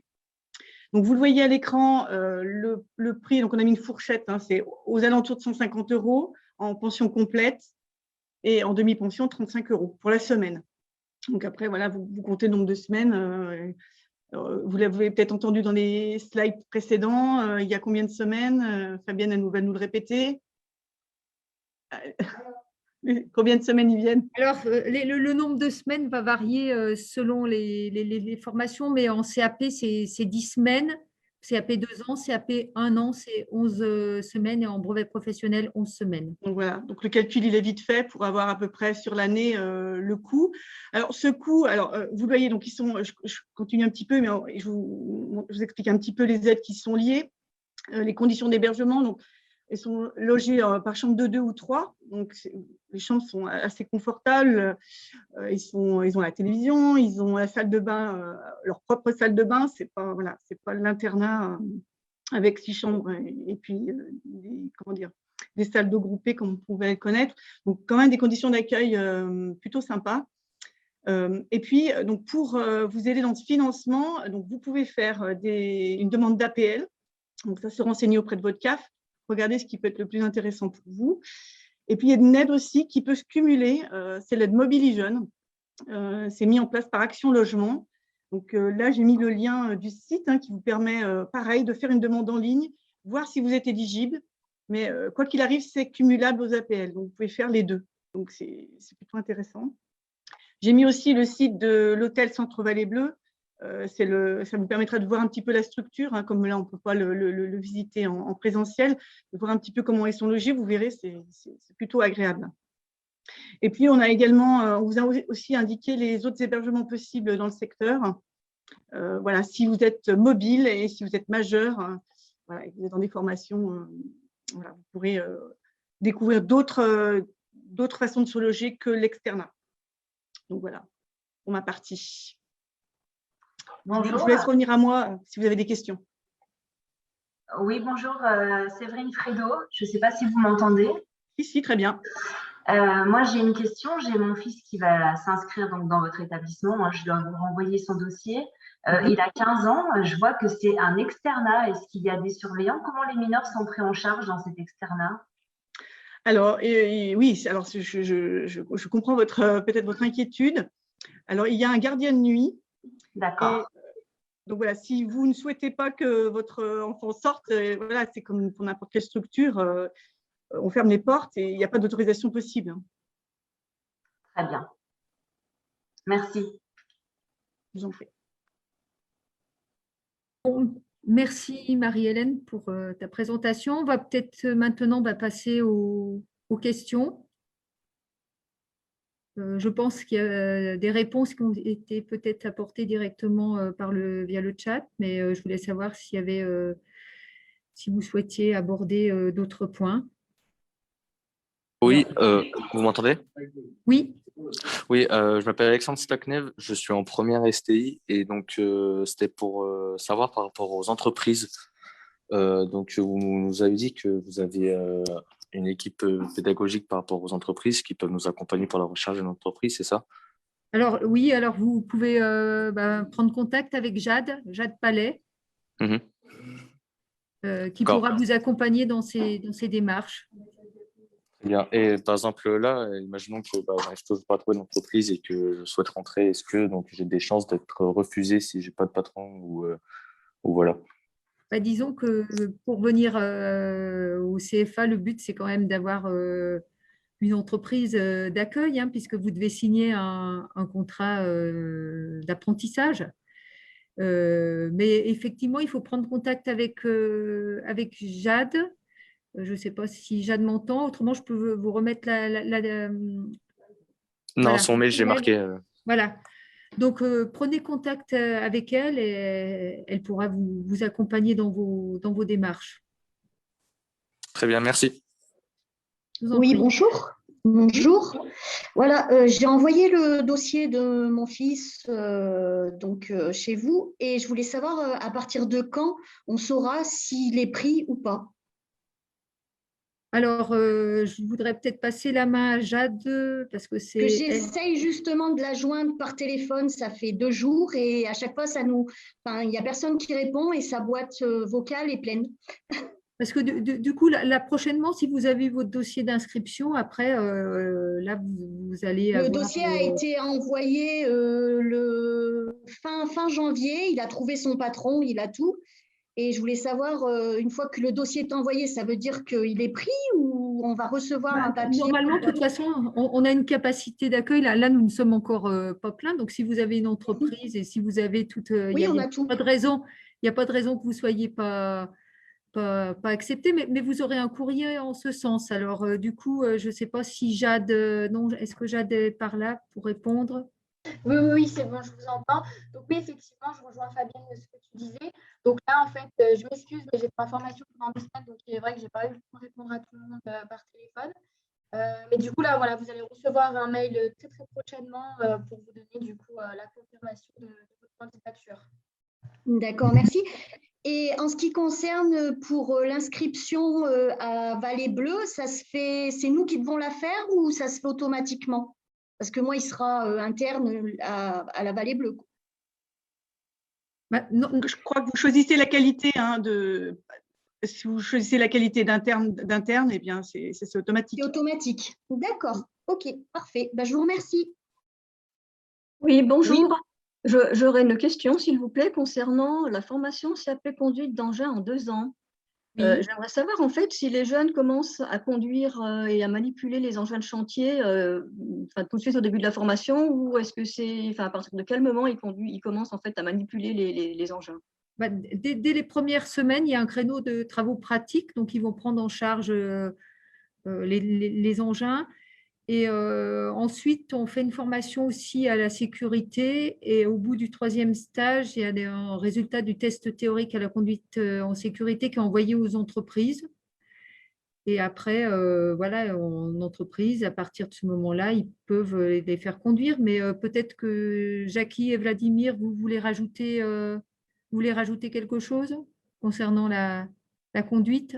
Donc, vous le voyez à l'écran, le prix, donc on a mis une fourchette, hein, c'est aux alentours de 150 € en pension complète et en demi-pension 35 € pour la semaine. Donc après, voilà, vous comptez le nombre de semaines. Vous l'avez peut-être entendu dans les slides précédents. Il y a combien de semaines? Fabienne, elle va nous le répéter. Combien de semaines ils viennent? Alors, le nombre de semaines va varier selon les formations, mais en CAP, c'est 10 semaines. CAP 2 ans, CAP 1 an, c'est 11 semaines et en brevet professionnel, 11 semaines. Donc voilà, donc le calcul, il est vite fait pour avoir à peu près sur l'année le coût. Alors, ce coût, vous voyez, donc je continue un petit peu, mais je vous explique un petit peu les aides qui sont liées. Les conditions d'hébergement, donc, elles sont logées par chambre de 2 ou 3. Donc, les chambres sont assez confortables. Ils ont la télévision, ils ont la salle de bain, leur propre salle de bain. C'est pas l'internat avec 6 chambres et puis des salles de groupées comme on pouvait le connaître. Donc, quand même des conditions d'accueil plutôt sympas. Et puis, donc pour vous aider dans ce financement, donc vous pouvez faire une demande d'APL. Donc, ça se renseigner auprès de votre CAF. Regardez ce qui peut être le plus intéressant pour vous. Et puis, il y a une aide aussi qui peut se cumuler, c'est l'aide Mobilijeunes. C'est mis en place par Action Logement. Donc là, j'ai mis le lien du site qui vous permet, pareil, de faire une demande en ligne, voir si vous êtes éligible. Mais quoi qu'il arrive, c'est cumulable aux APL. Donc, vous pouvez faire les deux. Donc, c'est plutôt intéressant. J'ai mis aussi le site de l'hôtel Centre Vallée Bleue. Ça vous permettra de voir un petit peu la structure, comme là, on ne peut pas le visiter en présentiel, de voir un petit peu comment ils sont logés. Vous verrez, c'est plutôt agréable. Et puis, on a également, on vous a aussi indiqué les autres hébergements possibles dans le secteur. Voilà, si vous êtes mobile et si vous êtes majeur, voilà, et que vous êtes dans des formations, voilà, vous pourrez découvrir d'autres façons de se loger que l'externat. Donc voilà, pour ma partie. Bonjour. Je vous laisse revenir à moi si vous avez des questions. Oui, bonjour, Séverine Fredo. Je ne sais pas si vous m'entendez. Si, très bien. Moi, j'ai une question. J'ai mon fils qui va s'inscrire donc dans votre établissement. Je dois vous renvoyer son dossier. Il a 15 ans. Je vois que c'est un externat. Est-ce qu'il y a des surveillants? Comment les mineurs sont pris en charge dans cet externat? Alors, oui, alors je comprends peut-être votre inquiétude. Alors, il y a un gardien de nuit. D'accord. Donc voilà, si vous ne souhaitez pas que votre enfant sorte, voilà, c'est comme pour n'importe quelle structure, on ferme les portes et il n'y a pas d'autorisation possible. Très bien. Merci. Je vous en prie. Bon, merci Marie-Hélène pour ta présentation. On va peut-être maintenant passer aux questions. Je pense qu'il y a des réponses qui ont été peut-être apportées directement via le chat, mais je voulais savoir s'il y avait, si vous souhaitiez aborder d'autres points. Oui, vous m'entendez? Oui. Oui, je m'appelle Alexandre Staknev, je suis en première STI et donc c'était pour savoir par rapport aux entreprises. Donc vous nous avez dit que vous avez une équipe pédagogique par rapport aux entreprises qui peuvent nous accompagner pour la recherche d'une entreprise, c'est ça? Alors oui, alors vous pouvez prendre contact avec Jade Palais, qui pourra vous accompagner dans ces démarches. Bien. Et par exemple, là, imaginons que je n'arrive toujours pas à trouver une entreprise et que je souhaite rentrer. Est-ce que donc, j'ai des chances d'être refusé si je n'ai pas de patron ou voilà? Disons que pour venir au CFA, le but, c'est quand même d'avoir une entreprise d'accueil, hein, puisque vous devez signer un contrat d'apprentissage. Mais effectivement, il faut prendre contact avec Jade. Je ne sais pas si Jade m'entend. Autrement, je peux vous remettre Non, voilà, son mail, j'ai marqué. Voilà. Donc, prenez contact avec elle et elle pourra vous accompagner dans vos démarches. Très bien, merci. Oui, bonjour. Bonjour. Voilà, j'ai envoyé le dossier de mon fils chez vous et je voulais savoir à partir de quand on saura s'il est pris ou pas. Alors, je voudrais peut-être passer la main à Jade parce que c'est… J'essaye justement de la joindre par téléphone, ça fait 2 jours et à chaque fois, il n'y a personne qui répond et sa boîte vocale est pleine. Parce que du coup, là, prochainement, si vous avez votre dossier d'inscription, après, là, vous allez avoir… Le dossier a été envoyé le fin janvier, il a trouvé son patron, il a tout. Et je voulais savoir, une fois que le dossier est envoyé, ça veut dire qu'il est pris ou on va recevoir un papier? Normalement, de toute façon, on a une capacité d'accueil. Là, nous ne sommes encore pas pleins. Donc, si vous avez une entreprise et si vous avez toute… Oui, on a tout. Il n'y a pas de raison que vous ne soyez pas accepté, mais vous aurez un courrier en ce sens. Alors, du coup, je ne sais pas si Jade… non, est-ce que Jade est par là pour répondre? Oui, c'est bon, je vous entends. Donc oui, effectivement, je rejoins Fabienne de ce que tu disais. Donc là, en fait, je m'excuse, mais j'étais en formation pendant 2 semaines, donc il est vrai que je n'ai pas eu le temps de répondre à tout le monde par téléphone. Mais du coup, là, voilà, vous allez recevoir un mail très, très prochainement pour vous donner du coup la confirmation de votre candidature. D'accord, merci. Et en ce qui concerne pour l'inscription à Vallée Bleue, c'est nous qui devons la faire ou ça se fait automatiquement? Parce que moi, il sera interne à la Vallée Bleue. Non, je crois que vous choisissez la qualité si vous choisissez la qualité d'interne, eh bien, c'est automatique. C'est automatique. D'accord. OK, parfait. Je vous remercie. Oui, bonjour. Oui. J'aurais une question, s'il vous plaît, concernant la formation CAP conduite d'engin en 2 ans. Oui. J'aimerais savoir, en fait, si les jeunes commencent à conduire et à manipuler les engins de chantier tout de suite au début de la formation, ou est-ce que c'est, à partir de quel moment ils commencent en fait à manipuler les engins? Dès les premières semaines, il y a un créneau de travaux pratiques, donc ils vont prendre en charge les engins. Et ensuite, on fait une formation aussi à la sécurité. Et au bout du 3e stage, il y a un résultat du test théorique à la conduite en sécurité qui est envoyé aux entreprises. Et après, voilà, en entreprise, à partir de ce moment-là, ils peuvent les faire conduire. Mais peut-être que Jackie et Vladimir, vous voulez rajouter quelque chose concernant la conduite?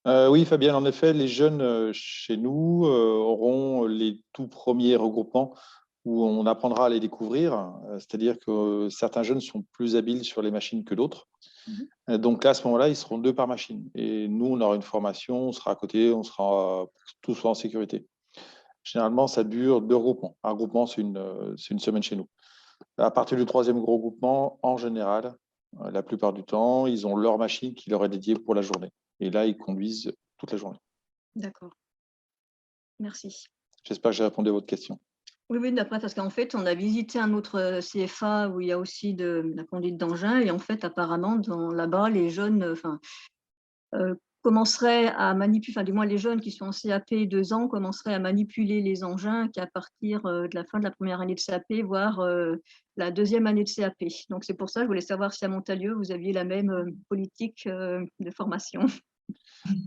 Oui, Fabienne, en effet, les jeunes chez nous auront les tout premiers regroupements où on apprendra à les découvrir, c'est-à-dire que certains jeunes sont plus habiles sur les machines que d'autres. Donc là, à ce moment-là, ils seront 2 par machine. Et nous, on aura une formation, on sera à côté, on sera tous en sécurité. Généralement, ça dure 2 regroupements. Un regroupement, c'est une semaine chez nous. À partir du 3e regroupement, en général, la plupart du temps, ils ont leur machine qui leur est dédiée pour la journée. Et là, ils conduisent toute la journée. D'accord. Merci. J'espère que j'ai répondu à votre question. Oui, oui, d'après, parce qu'en fait, on a visité un autre CFA où il y a aussi de la conduite d'engin. Et en fait, apparemment, là-bas, les jeunes commenceraient à manipuler, enfin, du moins les jeunes qui sont en CAP 2 ans, commenceraient à manipuler les engins qu'à partir de la fin de la première année de CAP, voire la 2e année de CAP. Donc, c'est pour ça que je voulais savoir si à Montalieu, vous aviez la même politique de formation.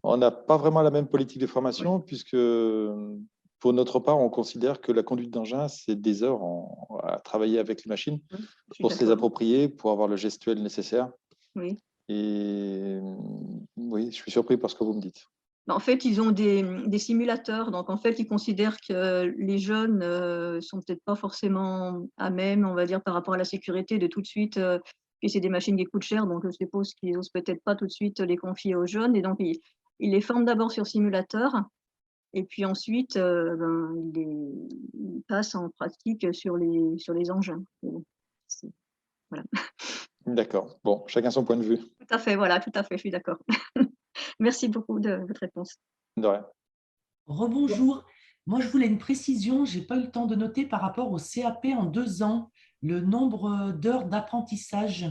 On n'a pas vraiment la même politique de formation, puisque pour notre part, on considère que la conduite d'engin, c'est des heures à travailler avec les machines pour se les approprier, pour avoir le gestuel nécessaire. Oui. Et oui, je suis surpris par ce que vous me dites. En fait, ils ont des simulateurs. Donc, en fait, ils considèrent que les jeunes sont peut-être pas forcément à même, on va dire, par rapport à la sécurité, de tout de suite. Et c'est des machines qui coûtent cher, donc je suppose qu'ils n'osent peut-être pas tout de suite les confier aux jeunes. Et donc, ils les forment d'abord sur simulateur. Et puis ensuite, ils passent en pratique sur les engins. Voilà. D'accord. Bon, chacun son point de vue. Tout à fait, voilà, tout à fait, je suis d'accord. Merci beaucoup de votre réponse. De rien. Rebonjour. Moi, je voulais une précision. Je n'ai pas eu le temps de noter par rapport au CAP en 2 ans, le nombre d'heures d'apprentissage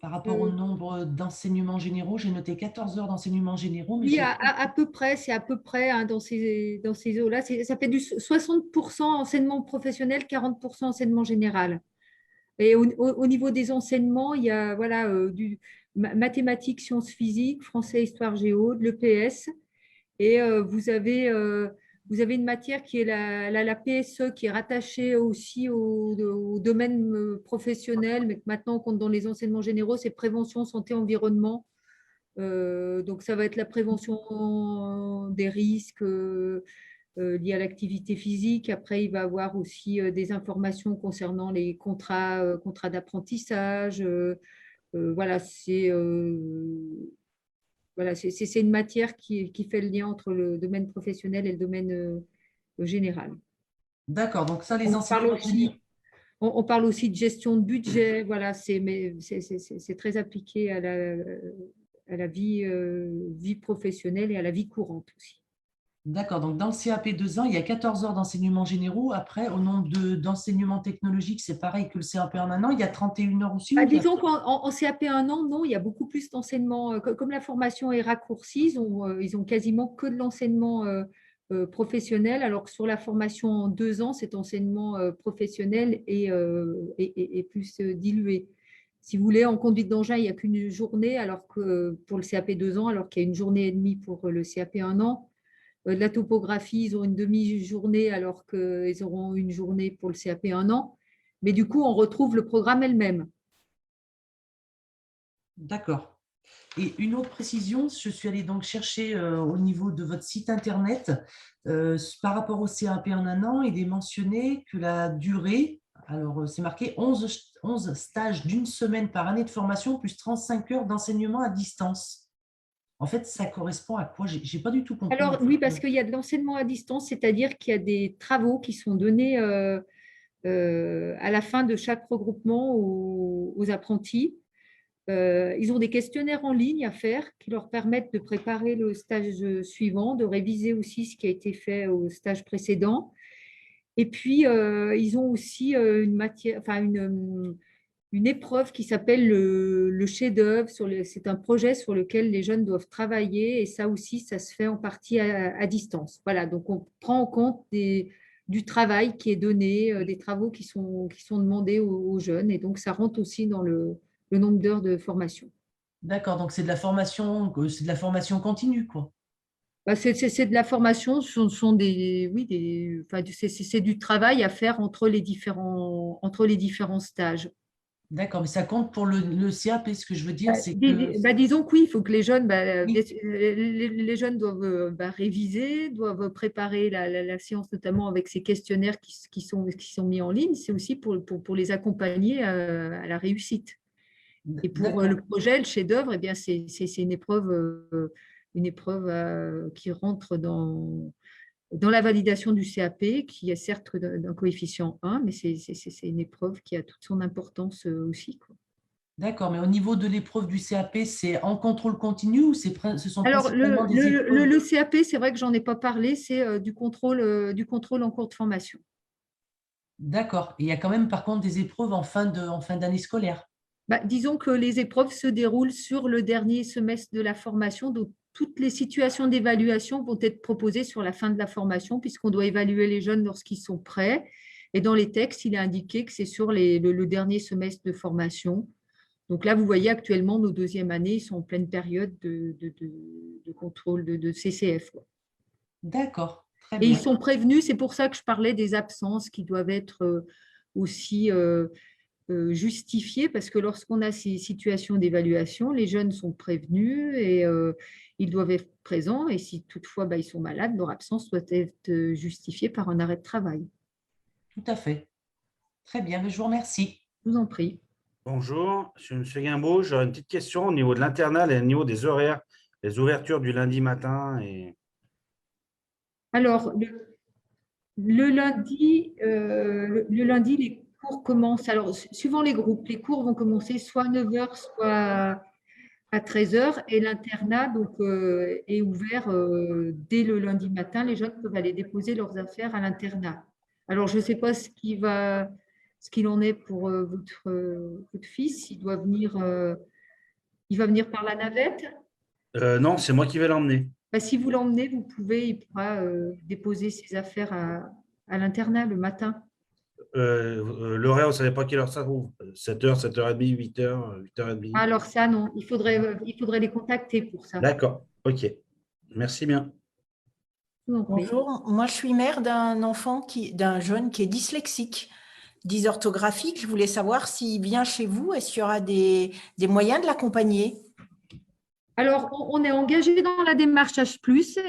par rapport au nombre d'enseignements généraux. J'ai noté 14 heures d'enseignements généraux. Mais Oui, à peu près, c'est à peu près hein, dans ces eaux-là. Ça fait du 60% enseignement professionnel, 40% enseignement général. Et au niveau des enseignements, il y a voilà, du mathématiques, sciences physiques, français, histoire, géo, de l'EPS. Et vous avez une matière qui est la PSE, qui est rattachée aussi au domaine professionnel, mais que maintenant on compte dans les enseignements généraux, c'est prévention, santé, environnement. Donc, ça va être la prévention des risques liés à l'activité physique. Après, il va y avoir aussi des informations concernant les contrats d'apprentissage. Voilà, c'est une matière qui fait le lien entre le domaine professionnel et le domaine général. D'accord, donc ça, les enseignants. On parle aussi de gestion de budget. Voilà, c'est très appliqué à la vie professionnelle et à la vie courante aussi. D'accord, donc dans le CAP 2 ans, il y a 14 heures d'enseignement généraux. Après, au nombre d'enseignements technologiques, c'est pareil que le CAP en 1 an, il y a 31 heures aussi. Disons qu'en CAP 1 an, non, il y a beaucoup plus d'enseignement. Comme la formation est raccourcie, ils ont quasiment que de l'enseignement professionnel, alors que sur la formation en 2 ans, cet enseignement professionnel est plus dilué. Si vous voulez, en conduite d'engin, il n'y a qu'une journée, alors que pour le CAP 2 ans, alors qu'il y a une journée et demie pour le CAP 1 an. De la topographie, ils ont une demi-journée, alors qu'ils auront une journée pour le CAP 1 an. Mais du coup, on retrouve le programme elle-même. D'accord. Et une autre précision, je suis allée donc chercher au niveau de votre site internet, par rapport au CAP en 1 an, il est mentionné que la durée, alors c'est marqué 11 stages d'1 semaine par année de formation, plus 35 heures d'enseignement à distance. En fait, ça correspond à quoi? Je n'ai pas du tout compris. Alors oui, parce qu'il y a de l'enseignement à distance, c'est-à-dire qu'il y a des travaux qui sont donnés à la fin de chaque regroupement aux apprentis. Ils ont des questionnaires en ligne à faire qui leur permettent de préparer le stage suivant, de réviser aussi ce qui a été fait au stage précédent. Et puis, ils ont aussi une matière, enfin une épreuve qui s'appelle le chef-d'œuvre. C'est un projet sur lequel les jeunes doivent travailler et ça aussi, ça se fait en partie à distance. Voilà, donc on prend en compte du travail qui est donné, des travaux qui sont demandés aux jeunes et donc ça rentre aussi dans le nombre d'heures de formation. D'accord, donc c'est de la formation continue, quoi. Bah, c'est de la formation, sont enfin, c'est du travail à faire entre les différents stages. D'accord, mais ça compte pour le CAP. Ce que je veux dire, c'est que… Disons que oui, il faut que les jeunes, les jeunes doivent réviser, doivent préparer la séance, notamment avec ces questionnaires qui sont mis en ligne. C'est aussi pour les accompagner à la réussite. Et pour le projet, le chef-d'œuvre, eh bien, c'est une épreuve qui rentre dans la validation du CAP, qui est certes d'un coefficient 1, mais c'est une épreuve qui a toute son importance aussi, quoi. D'accord, mais au niveau de l'épreuve du CAP, c'est en contrôle continu ou ce sont Alors, principalement des épreuves… le CAP, c'est vrai que j'en ai pas parlé, c'est du contrôle en cours de formation. D'accord. Et il y a quand même, par contre, des épreuves en fin d'année scolaire. Disons que les épreuves se déroulent sur le dernier semestre de la formation, donc toutes les situations d'évaluation vont être proposées sur la fin de la formation, puisqu'on doit évaluer les jeunes lorsqu'ils sont prêts. Et dans les textes, il est indiqué que c'est sur le dernier semestre de formation. Donc là, vous voyez actuellement, nos deuxièmes années sont en pleine période de contrôle de CCF. D'accord, très Et bien. ils sont prévenus, c'est pour ça que je parlais des absences qui doivent être aussi justifiées, parce que lorsqu'on a ces situations d'évaluation, les jeunes sont prévenus et ils doivent être présents. Et si toutefois ils sont malades, leur absence doit être justifiée par un arrêt de travail. Tout à fait. Très bien, mais je vous remercie. Je vous en prie. Bonjour, je suis M. Guimbaud. J'aurais une petite question au niveau de l'internat et au niveau des horaires, les ouvertures du lundi matin. Alors, le lundi, les cours commencent. Alors, suivant les groupes, les cours vont commencer soit à 9 h, soit à 13 h. Et l'internat est ouvert dès le lundi matin. Les jeunes peuvent aller déposer leurs affaires à l'internat. Alors, je ne sais pas ce qu'il en est pour votre fils. Il va venir par la navette. Non, c'est moi qui vais l'emmener. Si vous l'emmenez, il pourra déposer ses affaires à l'internat le matin. L'horaire, vous ne savez pas quelle heure ça ouvre? 7h, 7h30, 8h, 8h30. Alors ça, non. Il faudrait les contacter pour ça. D'accord, ok. Merci bien. Bonjour, moi je suis mère d'un jeune qui est dyslexique, dysorthographique. Je voulais savoir s'il vient chez vous, est-ce qu'il y aura des moyens de l'accompagner? Alors, on est engagé dans la démarche H+,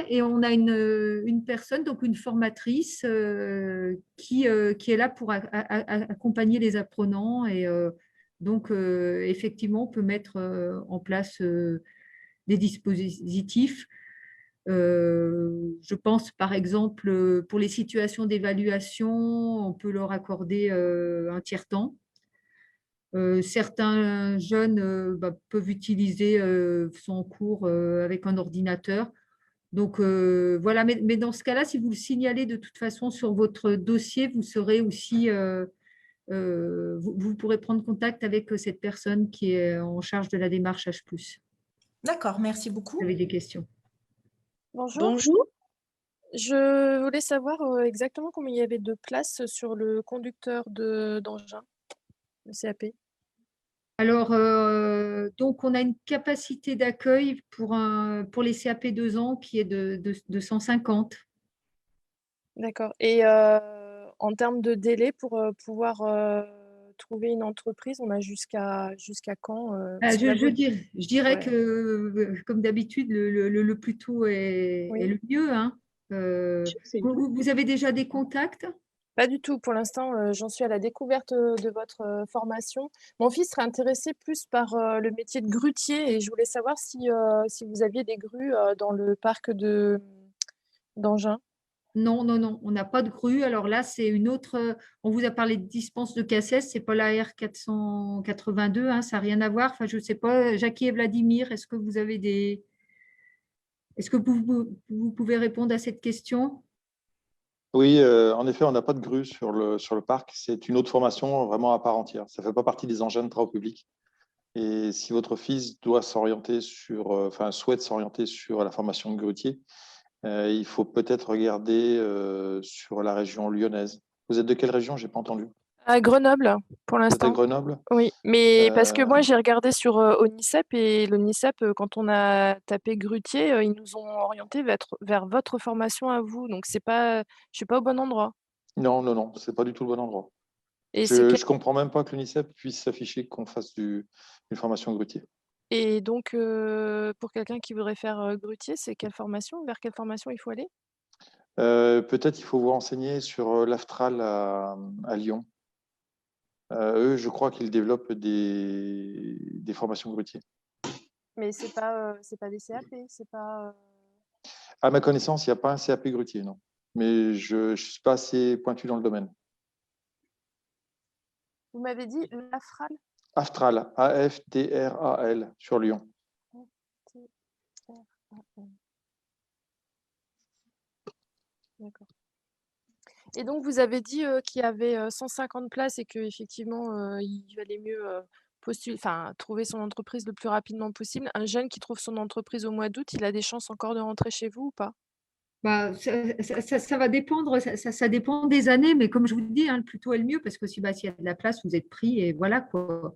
et on a une personne, donc une formatrice, qui est là pour accompagner les apprenants. Et donc, effectivement, on peut mettre en place des dispositifs. Je pense, par exemple, pour les situations d'évaluation, on peut leur accorder un tiers-temps. Certains jeunes peuvent utiliser son cours avec un ordinateur. Donc, voilà. Mais dans ce cas-là, si vous le signalez de toute façon sur votre dossier, vous serez aussi… vous pourrez prendre contact avec cette personne qui est en charge de la démarche H+. D'accord, merci beaucoup. Vous avez des questions? Bonjour. Bonjour. Je voulais savoir exactement combien il y avait de places sur le conducteur d'engin, le CAP. Alors, donc, on a une capacité d'accueil pour les CAP 2 ans qui est de 150. D'accord. Et en termes de délai pour pouvoir trouver une entreprise, on a jusqu'à quand je dirais que, comme d'habitude, le plus tôt est le mieux, hein. Vous avez déjà des contacts? Pas du tout. Pour l'instant, j'en suis à la découverte de votre formation. Mon fils serait intéressé plus par le métier de grutier et je voulais savoir si vous aviez des grues dans le parc d'engins. Non, on n'a pas de grue. Alors là, c'est une autre… On vous a parlé de dispense de cassette, ce n'est pas la R482, hein, ça n'a rien à voir. Enfin, je ne sais pas. Jackie et Vladimir, est-ce que vous avez des… Est-ce que vous pouvez répondre à cette question? Oui, en effet, on n'a pas de grue sur le parc. C'est une autre formation vraiment à part entière. Ça ne fait pas partie des engins de travaux publics. Et si votre fils doit s'orienter souhaite s'orienter sur la formation de grutier, il faut peut-être regarder sur la région lyonnaise. Vous êtes de quelle région? Je n'ai pas entendu. À Grenoble, pour Vous êtes à l'instant. Grenoble? Oui, mais parce que moi, j'ai regardé sur ONICEP et l'ONICEP, quand on a tapé grutier, ils nous ont orientés vers votre formation à vous. Donc, je ne suis pas au bon endroit. Non, non, non, ce n'est pas du tout le bon endroit. Et Je ne comprends même pas que l'UNICEF puisse s'afficher qu'on fasse une formation grutier. Et donc, pour quelqu'un qui voudrait faire grutier, c'est quelle formation? Vers quelle formation il faut aller? Peut-être il faut vous renseigner sur l'Aftral à Lyon. Eux, je crois qu'ils développent des formations grutiers. Mais c'est pas des CAP, c'est pas. À ma connaissance, il n'y a pas un CAP grutier, non. Mais je ne suis pas assez pointu dans le domaine. Vous m'avez dit l'Afral? Aftral, A-F-T-R-A-L, sur Lyon. D'accord. Et donc, vous avez dit qu'il y avait 150 places et qu'effectivement, il valait mieux trouver son entreprise le plus rapidement possible. Un jeune qui trouve son entreprise au mois d'août, il a des chances encore de rentrer chez vous ou pas? Bah, ça va dépendre, ça dépend des années, mais comme je vous dis, le plus tôt est le mieux, parce que s'il y a de la place, vous êtes pris et voilà quoi.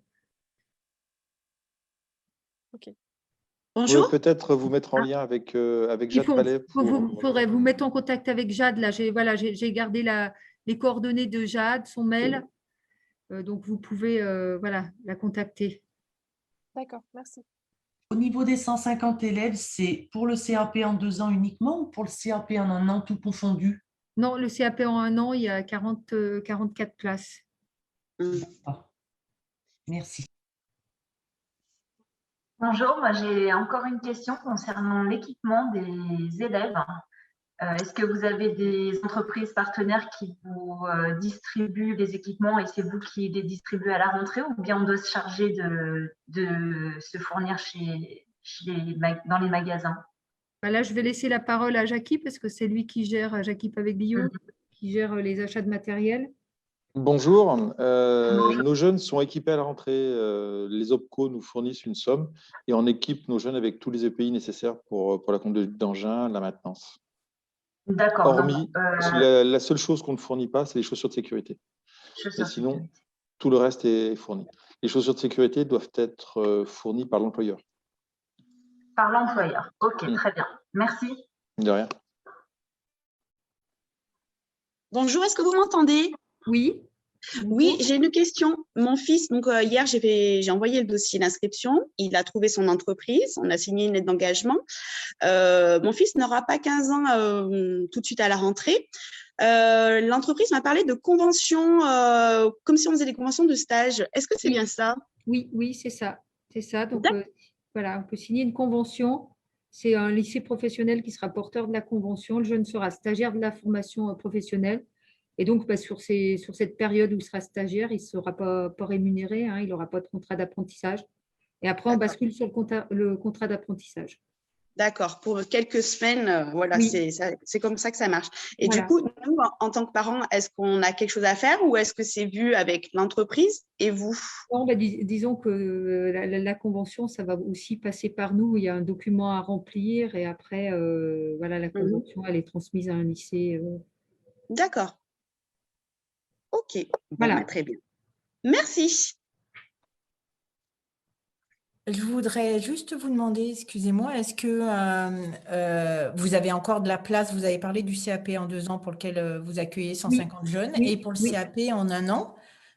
Ok. Bonjour. Peut-être vous mettre en lien avec Jade Palais. Il faudrait vous mettre en contact avec Jade. Là, j'ai gardé les coordonnées de Jade, son mail. Donc, vous pouvez la contacter. D'accord, merci. Au niveau des 150 élèves, c'est pour le CAP en 2 ans uniquement ou pour le CAP en 1 an tout confondu? Non, le CAP en 1 an, il y a 44 places. Merci. Bonjour, moi j'ai encore une question concernant l'équipement des élèves. Est-ce que vous avez des entreprises partenaires qui vous distribuent les équipements et c'est vous qui les distribuez à la rentrée, ou bien on doit se charger de se fournir dans les magasins? Là, je vais laisser la parole à Jackie parce que c'est lui qui gère, Jackie Paveglio, qui gère les achats de matériel. Bonjour. Nos jeunes sont équipés à la rentrée. Les OPCO nous fournissent une somme et on équipe nos jeunes avec tous les EPI nécessaires pour la conduite d'engin, la maintenance. D'accord. Hormis, la seule chose qu'on ne fournit pas, c'est les chaussures de sécurité. Et sinon, tout le reste est fourni. Les chaussures de sécurité doivent être fournies par l'employeur. Par l'employeur. Ok, très bien. Merci. De rien. Bonjour, est-ce que vous m'entendez? Oui. Oui, j'ai une question. Mon fils, donc hier, j'ai envoyé le dossier d'inscription. Il a trouvé son entreprise. On a signé une lettre d'engagement. Mon fils n'aura pas 15 ans tout de suite à la rentrée. L'entreprise m'a parlé de conventions, comme si on faisait des conventions de stage. Est-ce que c'est bien ça? Oui, c'est ça. C'est ça. Donc, on peut signer une convention. C'est un lycée professionnel qui sera porteur de la convention. Le jeune sera stagiaire de la formation professionnelle. Et donc, sur cette période où il sera stagiaire, il ne sera pas rémunéré, il n'aura pas de contrat d'apprentissage. Et après, on bascule sur le contrat d'apprentissage. D'accord, pour quelques semaines, voilà, oui. C'est comme ça que ça marche. Et du coup, nous, en tant que parents, est-ce qu'on a quelque chose à faire ou est-ce que c'est vu avec l'entreprise et vous? Non, disons que la convention, ça va aussi passer par nous. Il y a un document à remplir et après, la convention, elle est transmise à un lycée. D'accord. Ok, voilà. Très bien. Merci. Je voudrais juste vous demander, excusez-moi, est-ce que vous avez encore de la place? Vous avez parlé du CAP en 2 ans pour lequel vous accueillez 150 jeunes. Et pour le CAP en 1 an,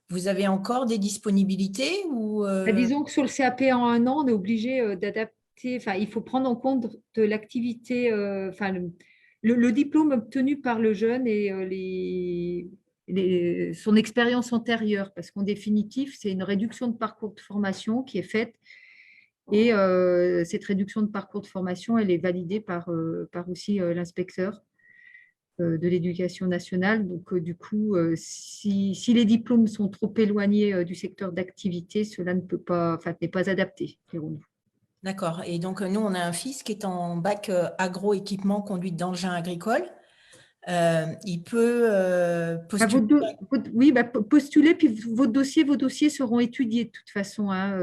vous avez encore des disponibilités ou Disons que sur le CAP en 1 an, on est obligé d'adapter. Il faut prendre en compte de l'activité, le diplôme obtenu par le jeune et son expérience antérieure, parce qu'en définitive, c'est une réduction de parcours de formation qui est faite. Et cette réduction de parcours de formation, elle est validée par aussi l'inspecteur de l'éducation nationale. Donc, du coup, si les diplômes sont trop éloignés du secteur d'activité, cela n'est pas adapté, dirons-nous. D'accord. Et donc, nous, on a un fils qui est en bac agroéquipement conduite d'engins agricoles. il peut postuler. Oui, postuler, puis vos dossiers seront étudiés de toute façon. Hein,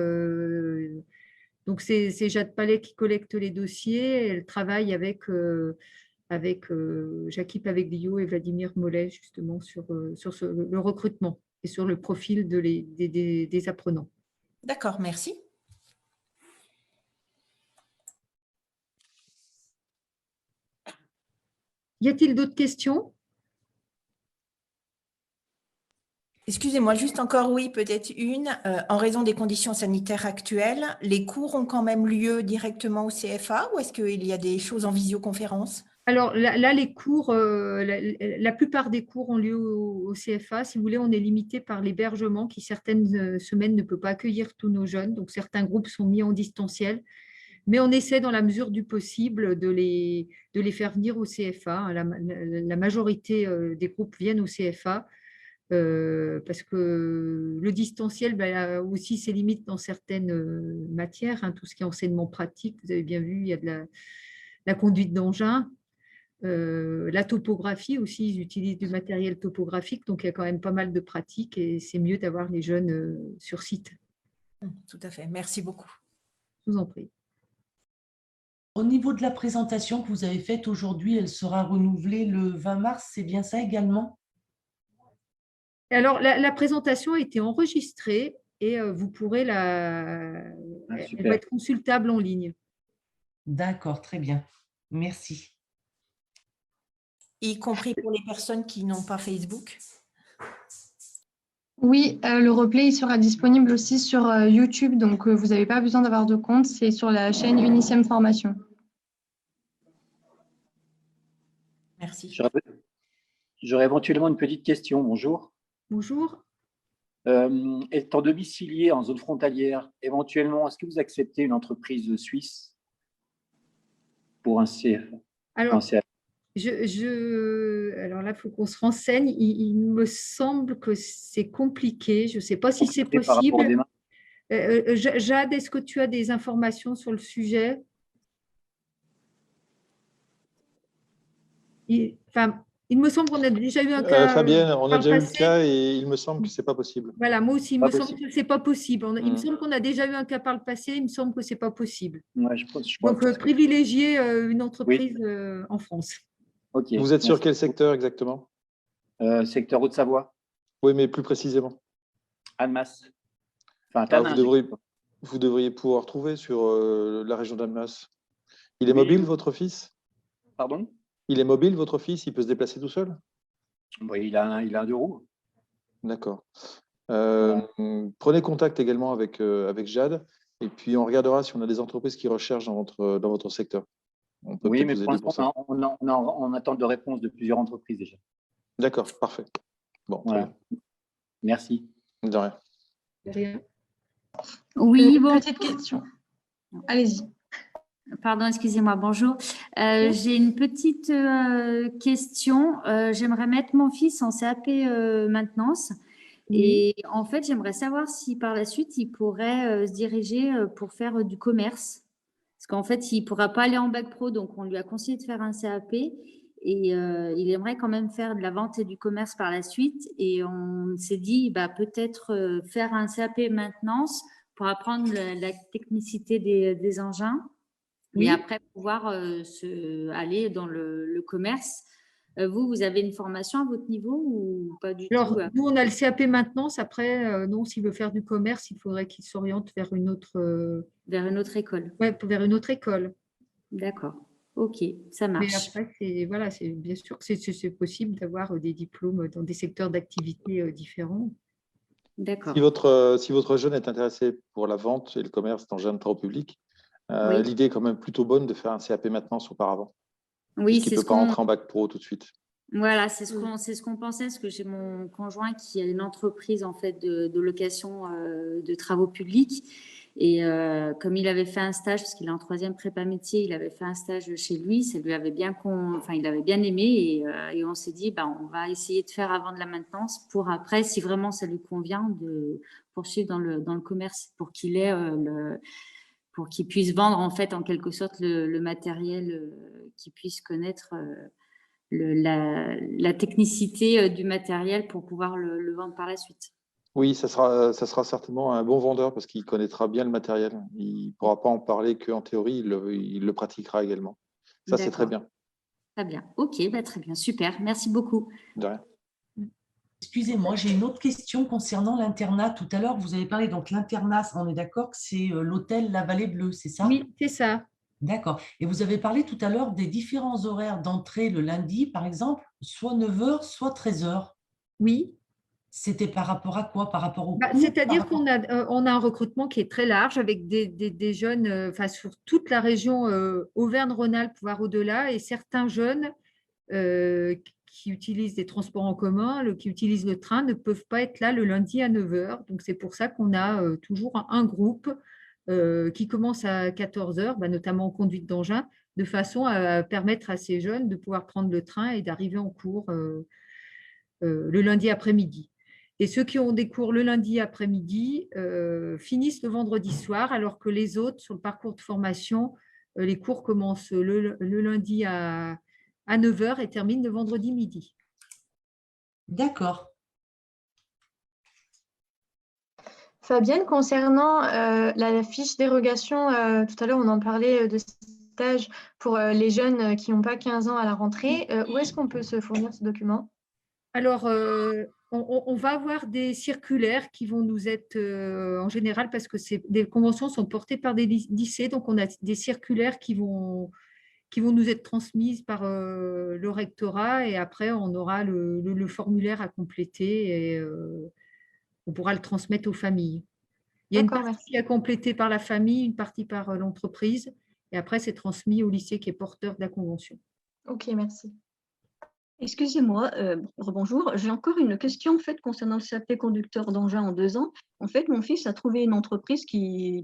donc, c'est Jade Palais qui collecte les dossiers. Elle travaille avec Jackie Paveglio et Vladimir Mollet, justement, sur le recrutement et sur le profil des apprenants. D'accord, merci. Y a-t-il d'autres questions? Excusez-moi, juste encore, oui, peut-être une. En raison des conditions sanitaires actuelles, les cours ont quand même lieu directement au CFA ou est-ce qu'il y a des choses en visioconférence? Alors là, les cours, la plupart des cours ont lieu au CFA. Si vous voulez, on est limité par l'hébergement qui, certaines semaines, ne peut pas accueillir tous nos jeunes. Donc, certains groupes sont mis en distanciel. Mais on essaie, dans la mesure du possible, de les faire venir au CFA. La majorité des groupes viennent au CFA parce que le distanciel a aussi ses limites dans certaines matières. Hein, tout ce qui est enseignement pratique, vous avez bien vu, il y a de la conduite d'engin. La topographie aussi, ils utilisent du matériel topographique, donc il y a quand même pas mal de pratiques et c'est mieux d'avoir les jeunes sur site. Tout à fait, merci beaucoup. Je vous en prie. Au niveau de la présentation que vous avez faite aujourd'hui, elle sera renouvelée le 20 mars, c'est bien ça également? Alors, la présentation a été enregistrée et vous pourrez elle va être consultable en ligne. D'accord, très bien. Merci. Y compris pour les personnes qui n'ont pas Facebook? Oui, le replay il sera disponible aussi sur YouTube, donc vous n'avez pas besoin d'avoir de compte, c'est sur la chaîne Unicem Formation. Merci. J'aurais éventuellement une petite question. Bonjour. Bonjour. Étant domicilié en zone frontalière, éventuellement, est-ce que vous acceptez une entreprise suisse pour un CFA? Alors, alors là, il faut qu'on se renseigne. Il me semble que c'est compliqué. Je ne sais pas si c'est possible. Jade, est-ce que tu as des informations sur le sujet? Il me semble qu'on a déjà eu un cas. Fabienne, on a déjà eu le cas et il me semble que ce n'est pas possible. Voilà, moi aussi, il me semble que ce n'est pas possible. Il me semble qu'on a déjà eu un cas par le passé, il me semble que ce n'est pas possible. Ouais, donc, privilégier une entreprise en France. Okay, vous êtes sur quel secteur exactement? Secteur Haute-Savoie. Oui, mais plus précisément. Annemasse. Enfin, vous devriez pouvoir trouver sur la région d'Annemasse. Il est mobile, votre fils? Pardon? Il est mobile, votre fils? Il peut se déplacer tout seul? Oui, il a un 2 roues. D'accord. Prenez contact également avec Jade et puis on regardera si on a des entreprises qui recherchent dans votre secteur. On peut oui, mais pour l'instant, on attend de réponse de plusieurs entreprises déjà. D'accord, parfait. Bon, voilà. Merci. De rien. De rien. Oui, petite question. Allez-y. Pardon, excusez-moi, bonjour. J'ai une petite question. J'aimerais mettre mon fils en CAP maintenance. Et en fait, j'aimerais savoir si par la suite, il pourrait se diriger pour faire du commerce. Parce qu'en fait, il ne pourra pas aller en bac pro, donc on lui a conseillé de faire un CAP. Et il aimerait quand même faire de la vente et du commerce par la suite. Et on s'est dit, peut-être faire un CAP maintenance pour apprendre la technicité des engins. Et après, pouvoir aller dans le commerce. Vous avez une formation à votre niveau ou pas du tout? Nous, on a le CAP maintenance. Après, non, s'il veut faire du commerce, il faudrait qu'il s'oriente vers une autre… Vers une autre école. Oui, vers une autre école. D'accord. OK, ça marche. Mais après, c'est bien sûr que c'est possible d'avoir des diplômes dans des secteurs d'activité différents. D'accord. Si votre jeune est intéressé pour la vente et le commerce d'engins de travaux publics, l'idée est quand même plutôt bonne de faire un CAP maintenance auparavant. Oui, c'est ce qu'on… ne peut pas rentrer en bac pro tout de suite. Voilà, c'est ce qu'on pensait, parce que j'ai mon conjoint qui a une entreprise en fait de location de travaux publics. Et comme il avait fait un stage, parce qu'il est en 3e prépa métier, il avait fait un stage chez lui, ça lui avait il avait bien aimé et on s'est dit, on va essayer de faire avant de la maintenance pour après, si vraiment ça lui convient, de poursuivre dans le commerce pour qu'il ait pour qu'il puisse vendre en fait en quelque sorte le matériel, qu'il puisse connaître la technicité du matériel pour pouvoir le vendre par la suite. Oui, ça sera certainement un bon vendeur parce qu'il connaîtra bien le matériel. Il ne pourra pas en parler qu'en théorie, il le pratiquera également. Ça, c'est très bien. Très bien. OK, très bien. Super. Merci beaucoup. De rien. Excusez-moi, j'ai une autre question concernant l'internat. Tout à l'heure, vous avez parlé, donc l'internat, on est d'accord que c'est l'hôtel La Vallée Bleue, c'est ça? Oui, c'est ça. D'accord. Et vous avez parlé tout à l'heure des différents horaires d'entrée le lundi, par exemple, soit 9 h, soit 13 h. Oui. C'était par rapport à quoi? Par rapport au cours, c'est-à-dire qu'on a, on a un recrutement qui est très large avec des jeunes sur toute la région Auvergne-Rhône-Alpes, voire au-delà, et certains jeunes qui utilisent des transports en commun, qui utilisent le train, ne peuvent pas être là le lundi à 9 h. Donc, c'est pour ça qu'on a toujours un groupe qui commence à 14 h, notamment en conduite d'engin, de façon à permettre à ces jeunes de pouvoir prendre le train et d'arriver en cours le lundi après-midi. Et ceux qui ont des cours le lundi après-midi finissent le vendredi soir, alors que les autres, sur le parcours de formation, les cours commencent le lundi à 9 h et terminent le vendredi midi. D'accord. Fabienne, concernant la fiche dérogation, tout à l'heure on en parlait de stage pour les jeunes qui n'ont pas 15 ans à la rentrée, où est-ce qu'on peut se fournir ce document? Alors, on va avoir des circulaires qui vont nous être en général, parce que des conventions sont portées par des lycées, donc on a des circulaires qui vont nous être transmises par le rectorat, et après on aura le formulaire à compléter et on pourra le transmettre aux familles. Il y a une partie à compléter par la famille, une partie par l'entreprise, et après c'est transmis au lycée qui est porteur de la convention. Ok, merci. Excusez-moi, rebonjour. J'ai encore une question en fait concernant le CAP conducteur d'engin en 2 ans. En fait, mon fils a trouvé une entreprise qu'il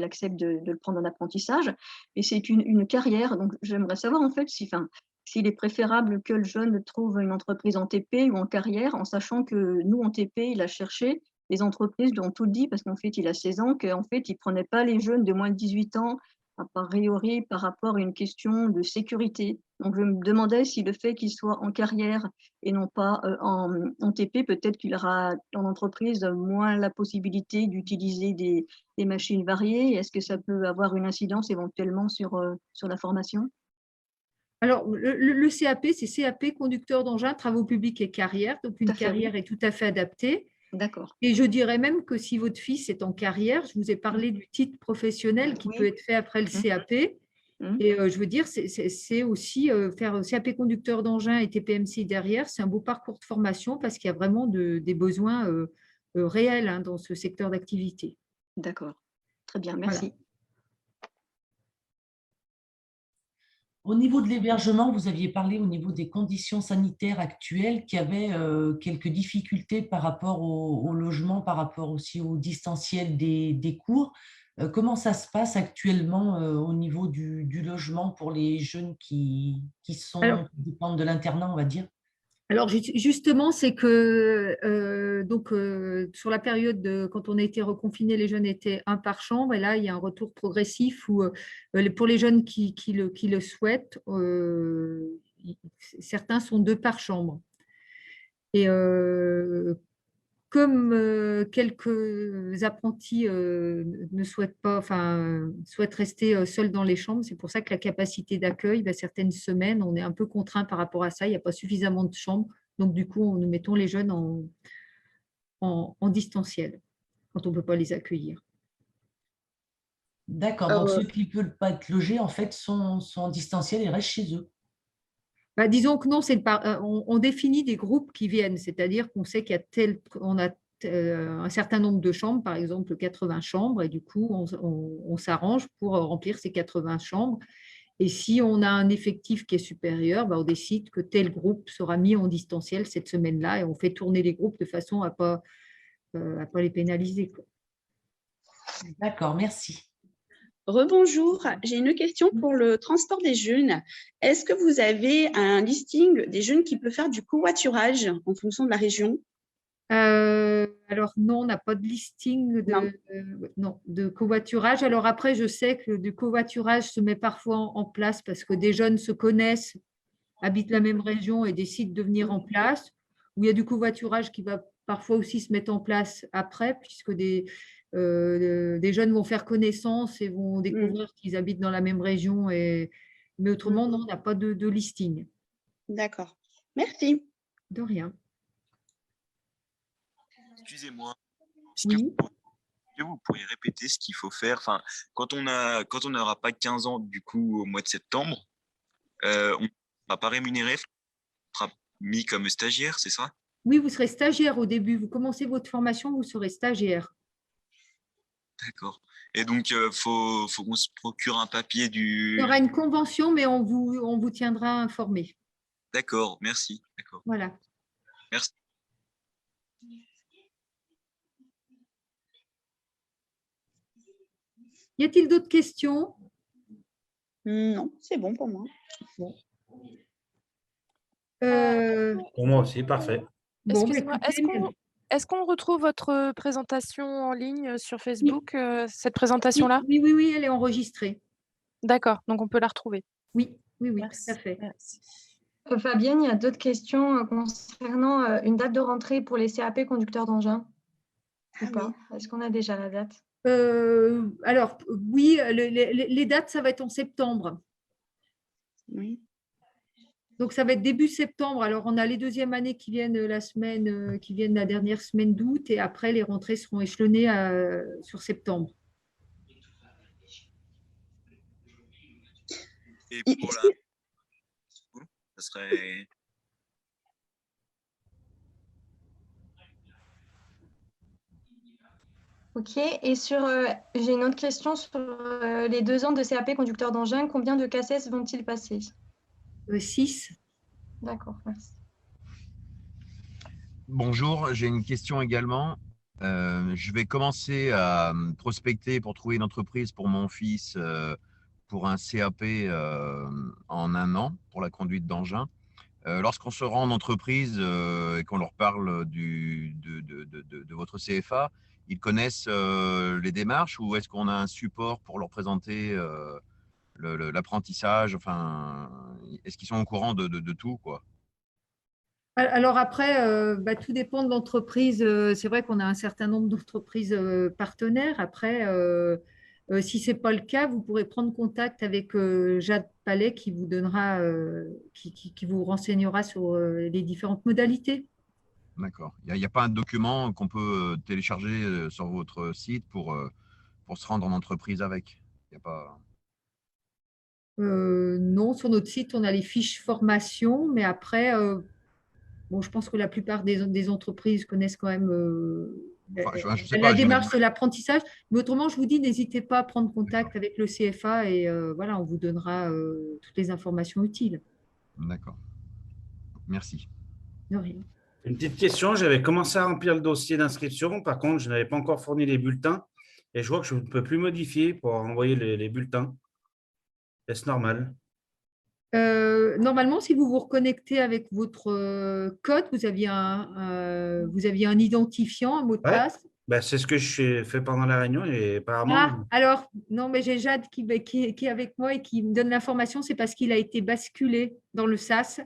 accepte de le prendre en apprentissage, et c'est une carrière. Donc, j'aimerais savoir en fait s'il est préférable que le jeune trouve une entreprise en TP ou en carrière, en sachant que nous, en TP, il a cherché, les entreprises lui ont tout dit, parce qu'en fait, il a 16 ans, qu'en fait, il ne prenait pas les jeunes de moins de 18 ans, a priori par rapport à une question de sécurité. Donc, je me demandais si le fait qu'il soit en carrière et non pas en TP, peut-être qu'il aura dans l'entreprise moins la possibilité d'utiliser des machines variées. Est-ce que ça peut avoir une incidence éventuellement sur la formation? Alors, le CAP, c'est CAP conducteur d'engin, travaux publics et carrière. Donc, une carrière est tout à fait adaptée. D'accord. Et je dirais même que si votre fils est en carrière, je vous ai parlé du titre professionnel qui peut être fait après le CAP. Et je veux dire, c'est aussi faire CAP conducteur d'engin et TPMC derrière, c'est un beau parcours de formation parce qu'il y a vraiment des besoins réels dans ce secteur d'activité. D'accord. Très bien, merci. Voilà. Au niveau de l'hébergement, vous aviez parlé au niveau des conditions sanitaires actuelles qu'il y avait quelques difficultés par rapport au logement, par rapport aussi au distanciel des cours. Comment ça se passe actuellement au niveau du logement pour les jeunes qui dépendent de l'internat, on va dire? Alors justement, c'est que sur la période quand on a été reconfiné, les jeunes étaient un par chambre, et là il y a un retour progressif où pour les jeunes qui le souhaitent, certains sont 2 par chambre. Et comme quelques apprentis ne souhaitent pas, souhaitent rester seuls dans les chambres, c'est pour ça que la capacité d'accueil, certaines semaines, on est un peu contraint par rapport à ça. Il n'y a pas suffisamment de chambres. Donc, du coup, nous mettons les jeunes en distanciel quand on ne peut pas les accueillir. D'accord. Donc, ceux qui ne peuvent pas être logés, en fait, sont en distanciel et restent chez eux. Disons que non, on définit des groupes qui viennent, c'est-à-dire qu'on sait qu'il y a un certain nombre de chambres, par exemple 80 chambres, et du coup, on s'arrange pour remplir ces 80 chambres. Et si on a un effectif qui est supérieur, on décide que tel groupe sera mis en distanciel cette semaine-là, et on fait tourner les groupes de façon à pas les pénaliser. D'accord, merci. Rebonjour, j'ai une question pour le transport des jeunes. Est-ce que vous avez un listing des jeunes qui peuvent faire du covoiturage en fonction de la région? Alors non, on n'a pas de listing de covoiturage. Alors après, je sais que du covoiturage se met parfois en place parce que des jeunes se connaissent habitent la même région et décident de venir en place, où il y a du covoiturage qui va parfois aussi se mettre en place après, puisque des jeunes vont faire connaissance et vont découvrir qu'ils habitent dans la même région. Mais autrement, non, on n'a pas de listing. D'accord. Merci. De rien. Excusez-moi. Oui. Est-ce que vous pourriez répéter ce qu'il faut faire? Enfin, quand on n'aura pas 15 ans, du coup, au mois de septembre, on ne sera pas rémunéré, on sera mis comme stagiaire, c'est ça? Oui, vous serez stagiaire au début. Vous commencez votre formation, vous serez stagiaire. D'accord. Et donc, faut qu'on se procure un papier du… Il y aura une convention, mais on vous tiendra informé. D'accord, merci. D'accord. Voilà. Merci. Y a-t-il d'autres questions? Non, c'est bon pour moi. Bon. Pour moi aussi, parfait. Bon, Excusez-moi, est-ce qu'on retrouve votre présentation en ligne sur Facebook, cette présentation-là? Oui, elle est enregistrée. D'accord, donc on peut la retrouver. Oui, Merci. tout à fait. Merci. Fabienne, il y a d'autres questions concernant une date de rentrée pour les CAP conducteurs d'engins ou pas? Est-ce qu'on a déjà la date? Alors, oui, les dates, ça va être en septembre. Oui. Donc, ça va être début septembre. Alors, on a les deuxièmes années qui viennent la dernière semaine d'août, et après, les rentrées seront échelonnées sur septembre. Et pour la… Ça serait… Ok, et j'ai une autre question sur les 2 ans de CAP conducteur d'engin. Combien de CACES vont-ils passer? 6. D'accord, merci. Bonjour, j'ai une question également. Je vais commencer à prospecter pour trouver une entreprise pour mon fils pour un CAP en 1 an pour la conduite d'engin. Lorsqu'on se rend en entreprise et qu'on leur parle de votre CFA, ils connaissent les démarches, ou est-ce qu'on a un support pour leur présenter l'apprentissage? Enfin, est-ce qu'ils sont au courant de tout, quoi? Alors après, tout dépend de l'entreprise. C'est vrai qu'on a un certain nombre d'entreprises partenaires. Après, si ce n'est pas le cas, vous pourrez prendre contact avec Jade Palais qui vous donnera, qui vous renseignera sur les différentes modalités. D'accord. Il n'y a pas un document qu'on peut télécharger sur votre site pour se rendre en entreprise avec? Il y a pas… Non, sur notre site, on a les fiches formation, mais après, je pense que la plupart des entreprises connaissent quand même la démarche de l'apprentissage. Mais autrement, je vous dis, n'hésitez pas à prendre contact avec le CFA et voilà, on vous donnera toutes les informations utiles. D'accord. Merci. De rien. Une petite question, j'avais commencé à remplir le dossier d'inscription. Par contre, je n'avais pas encore fourni les bulletins. Et je vois que je ne peux plus modifier pour envoyer les bulletins. Est-ce normal? Normalement, si vous vous reconnectez avec votre code, vous aviez un identifiant, un mot de passe. C'est ce que je fais pendant la réunion et apparemment… Alors, non, mais j'ai Jade qui est avec moi et qui me donne l'information. C'est parce qu'il a été basculé dans le SAS.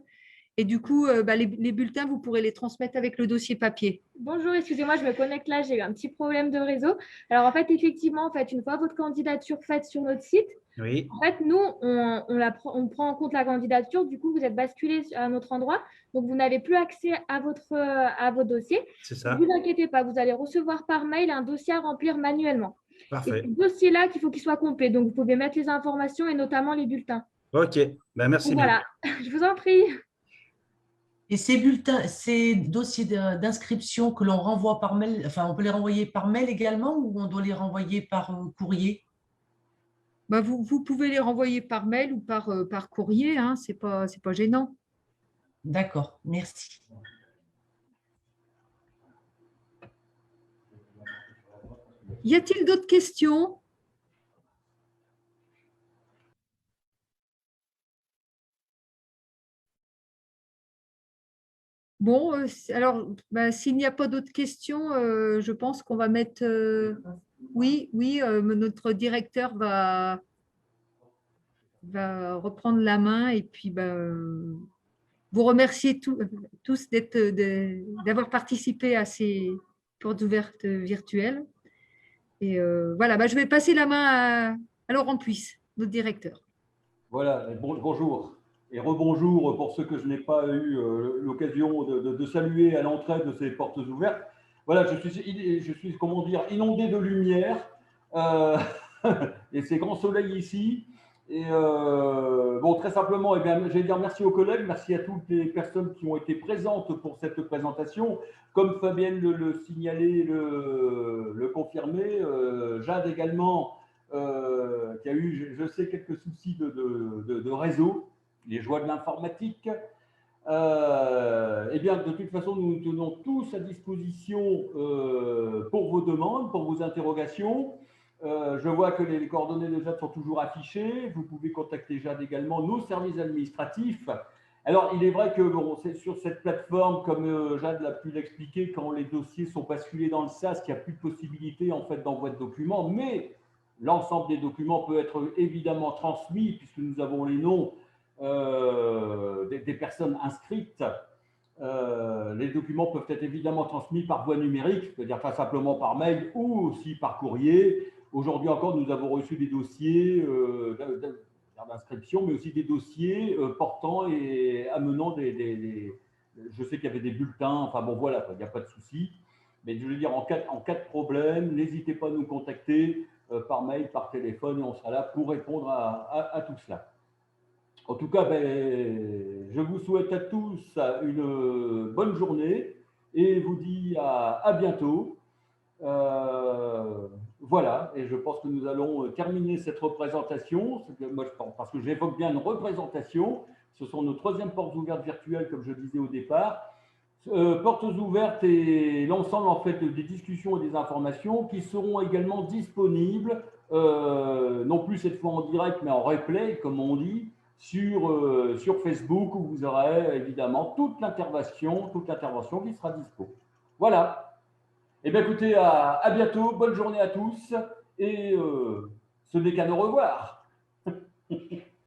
Et du coup, les bulletins, vous pourrez les transmettre avec le dossier papier. Bonjour, excusez-moi, je me connecte là, j'ai eu un petit problème de réseau. Alors, en fait, effectivement, une fois votre candidature faite sur notre site, oui. En fait, nous, on prend en compte la candidature. Du coup, vous êtes basculé à un autre endroit. Donc, vous n'avez plus accès à votre dossier. C'est ça. Ne vous inquiétez pas, vous allez recevoir par mail un dossier à remplir manuellement. Parfait. Et ce dossier-là, qu'il faut qu'il soit complet. Donc, vous pouvez mettre les informations et notamment les bulletins. OK. Merci bien. Voilà, je vous en prie. Et ces bulletins, ces dossiers d'inscription que l'on renvoie par mail, on peut les renvoyer par mail également, ou on doit les renvoyer par courrier? Vous pouvez les renvoyer par mail ou par courrier, hein, c'est pas gênant. D'accord, merci. Y a-t-il d'autres questions? Bon, alors, s'il n'y a pas d'autres questions, je pense qu'on va mettre… oui, notre directeur va reprendre la main et puis vous remercier tous d'avoir participé à ces portes ouvertes virtuelles. Et voilà, je vais passer la main à Laurent Puisse, notre directeur. Voilà, bonjour et rebonjour pour ceux que je n'ai pas eu l'occasion de saluer à l'entrée de ces portes ouvertes. Voilà, je suis comment dire, inondé de lumière et c'est grand soleil ici. Et bon, très simplement, eh bien, je vais dire merci aux collègues, merci à toutes les personnes qui ont été présentes pour cette présentation. Comme Fabienne le signalait, le confirmait, Jade également, qui a eu, je sais, quelques soucis de réseau, les joies de l'informatique. Eh bien, de toute façon, nous nous tenons tous à disposition pour vos demandes, pour vos interrogations. Je vois que les coordonnées de Jade sont toujours affichées. Vous pouvez contacter Jade également, nos services administratifs. Alors, il est vrai que bon, c'est sur cette plateforme, comme Jade l'a pu l'expliquer, quand les dossiers sont basculés dans le SAS, qu'il n'y a plus de possibilité en fait d'envoi de documents, mais l'ensemble des documents peut être évidemment transmis puisque nous avons les noms des personnes inscrites. Les documents peuvent être évidemment transmis par voie numérique, c'est-à-dire pas simplement par mail ou aussi par courrier. Aujourd'hui encore, nous avons reçu des dossiers d'inscription, mais aussi des dossiers portant et amenant je sais qu'il y avait des bulletins, enfin bon voilà, il n'y a pas de souci. Mais je veux dire, en cas de problème, n'hésitez pas à nous contacter par mail, par téléphone, et on sera là pour répondre à tout cela. En tout cas, je vous souhaite à tous une bonne journée et vous dis à bientôt. Voilà, et je pense que nous allons terminer cette représentation, parce que j'évoque bien une représentation. Ce sont nos troisièmes portes ouvertes virtuelles, comme je disais au départ. Portes ouvertes et l'ensemble en fait des discussions et des informations qui seront également disponibles, non plus cette fois en direct, mais en replay, comme on dit, sur Facebook, où vous aurez évidemment toute l'intervention qui sera dispo. Voilà. Eh bien, écoutez, à bientôt, bonne journée à tous, et ce n'est qu'à nous revoir.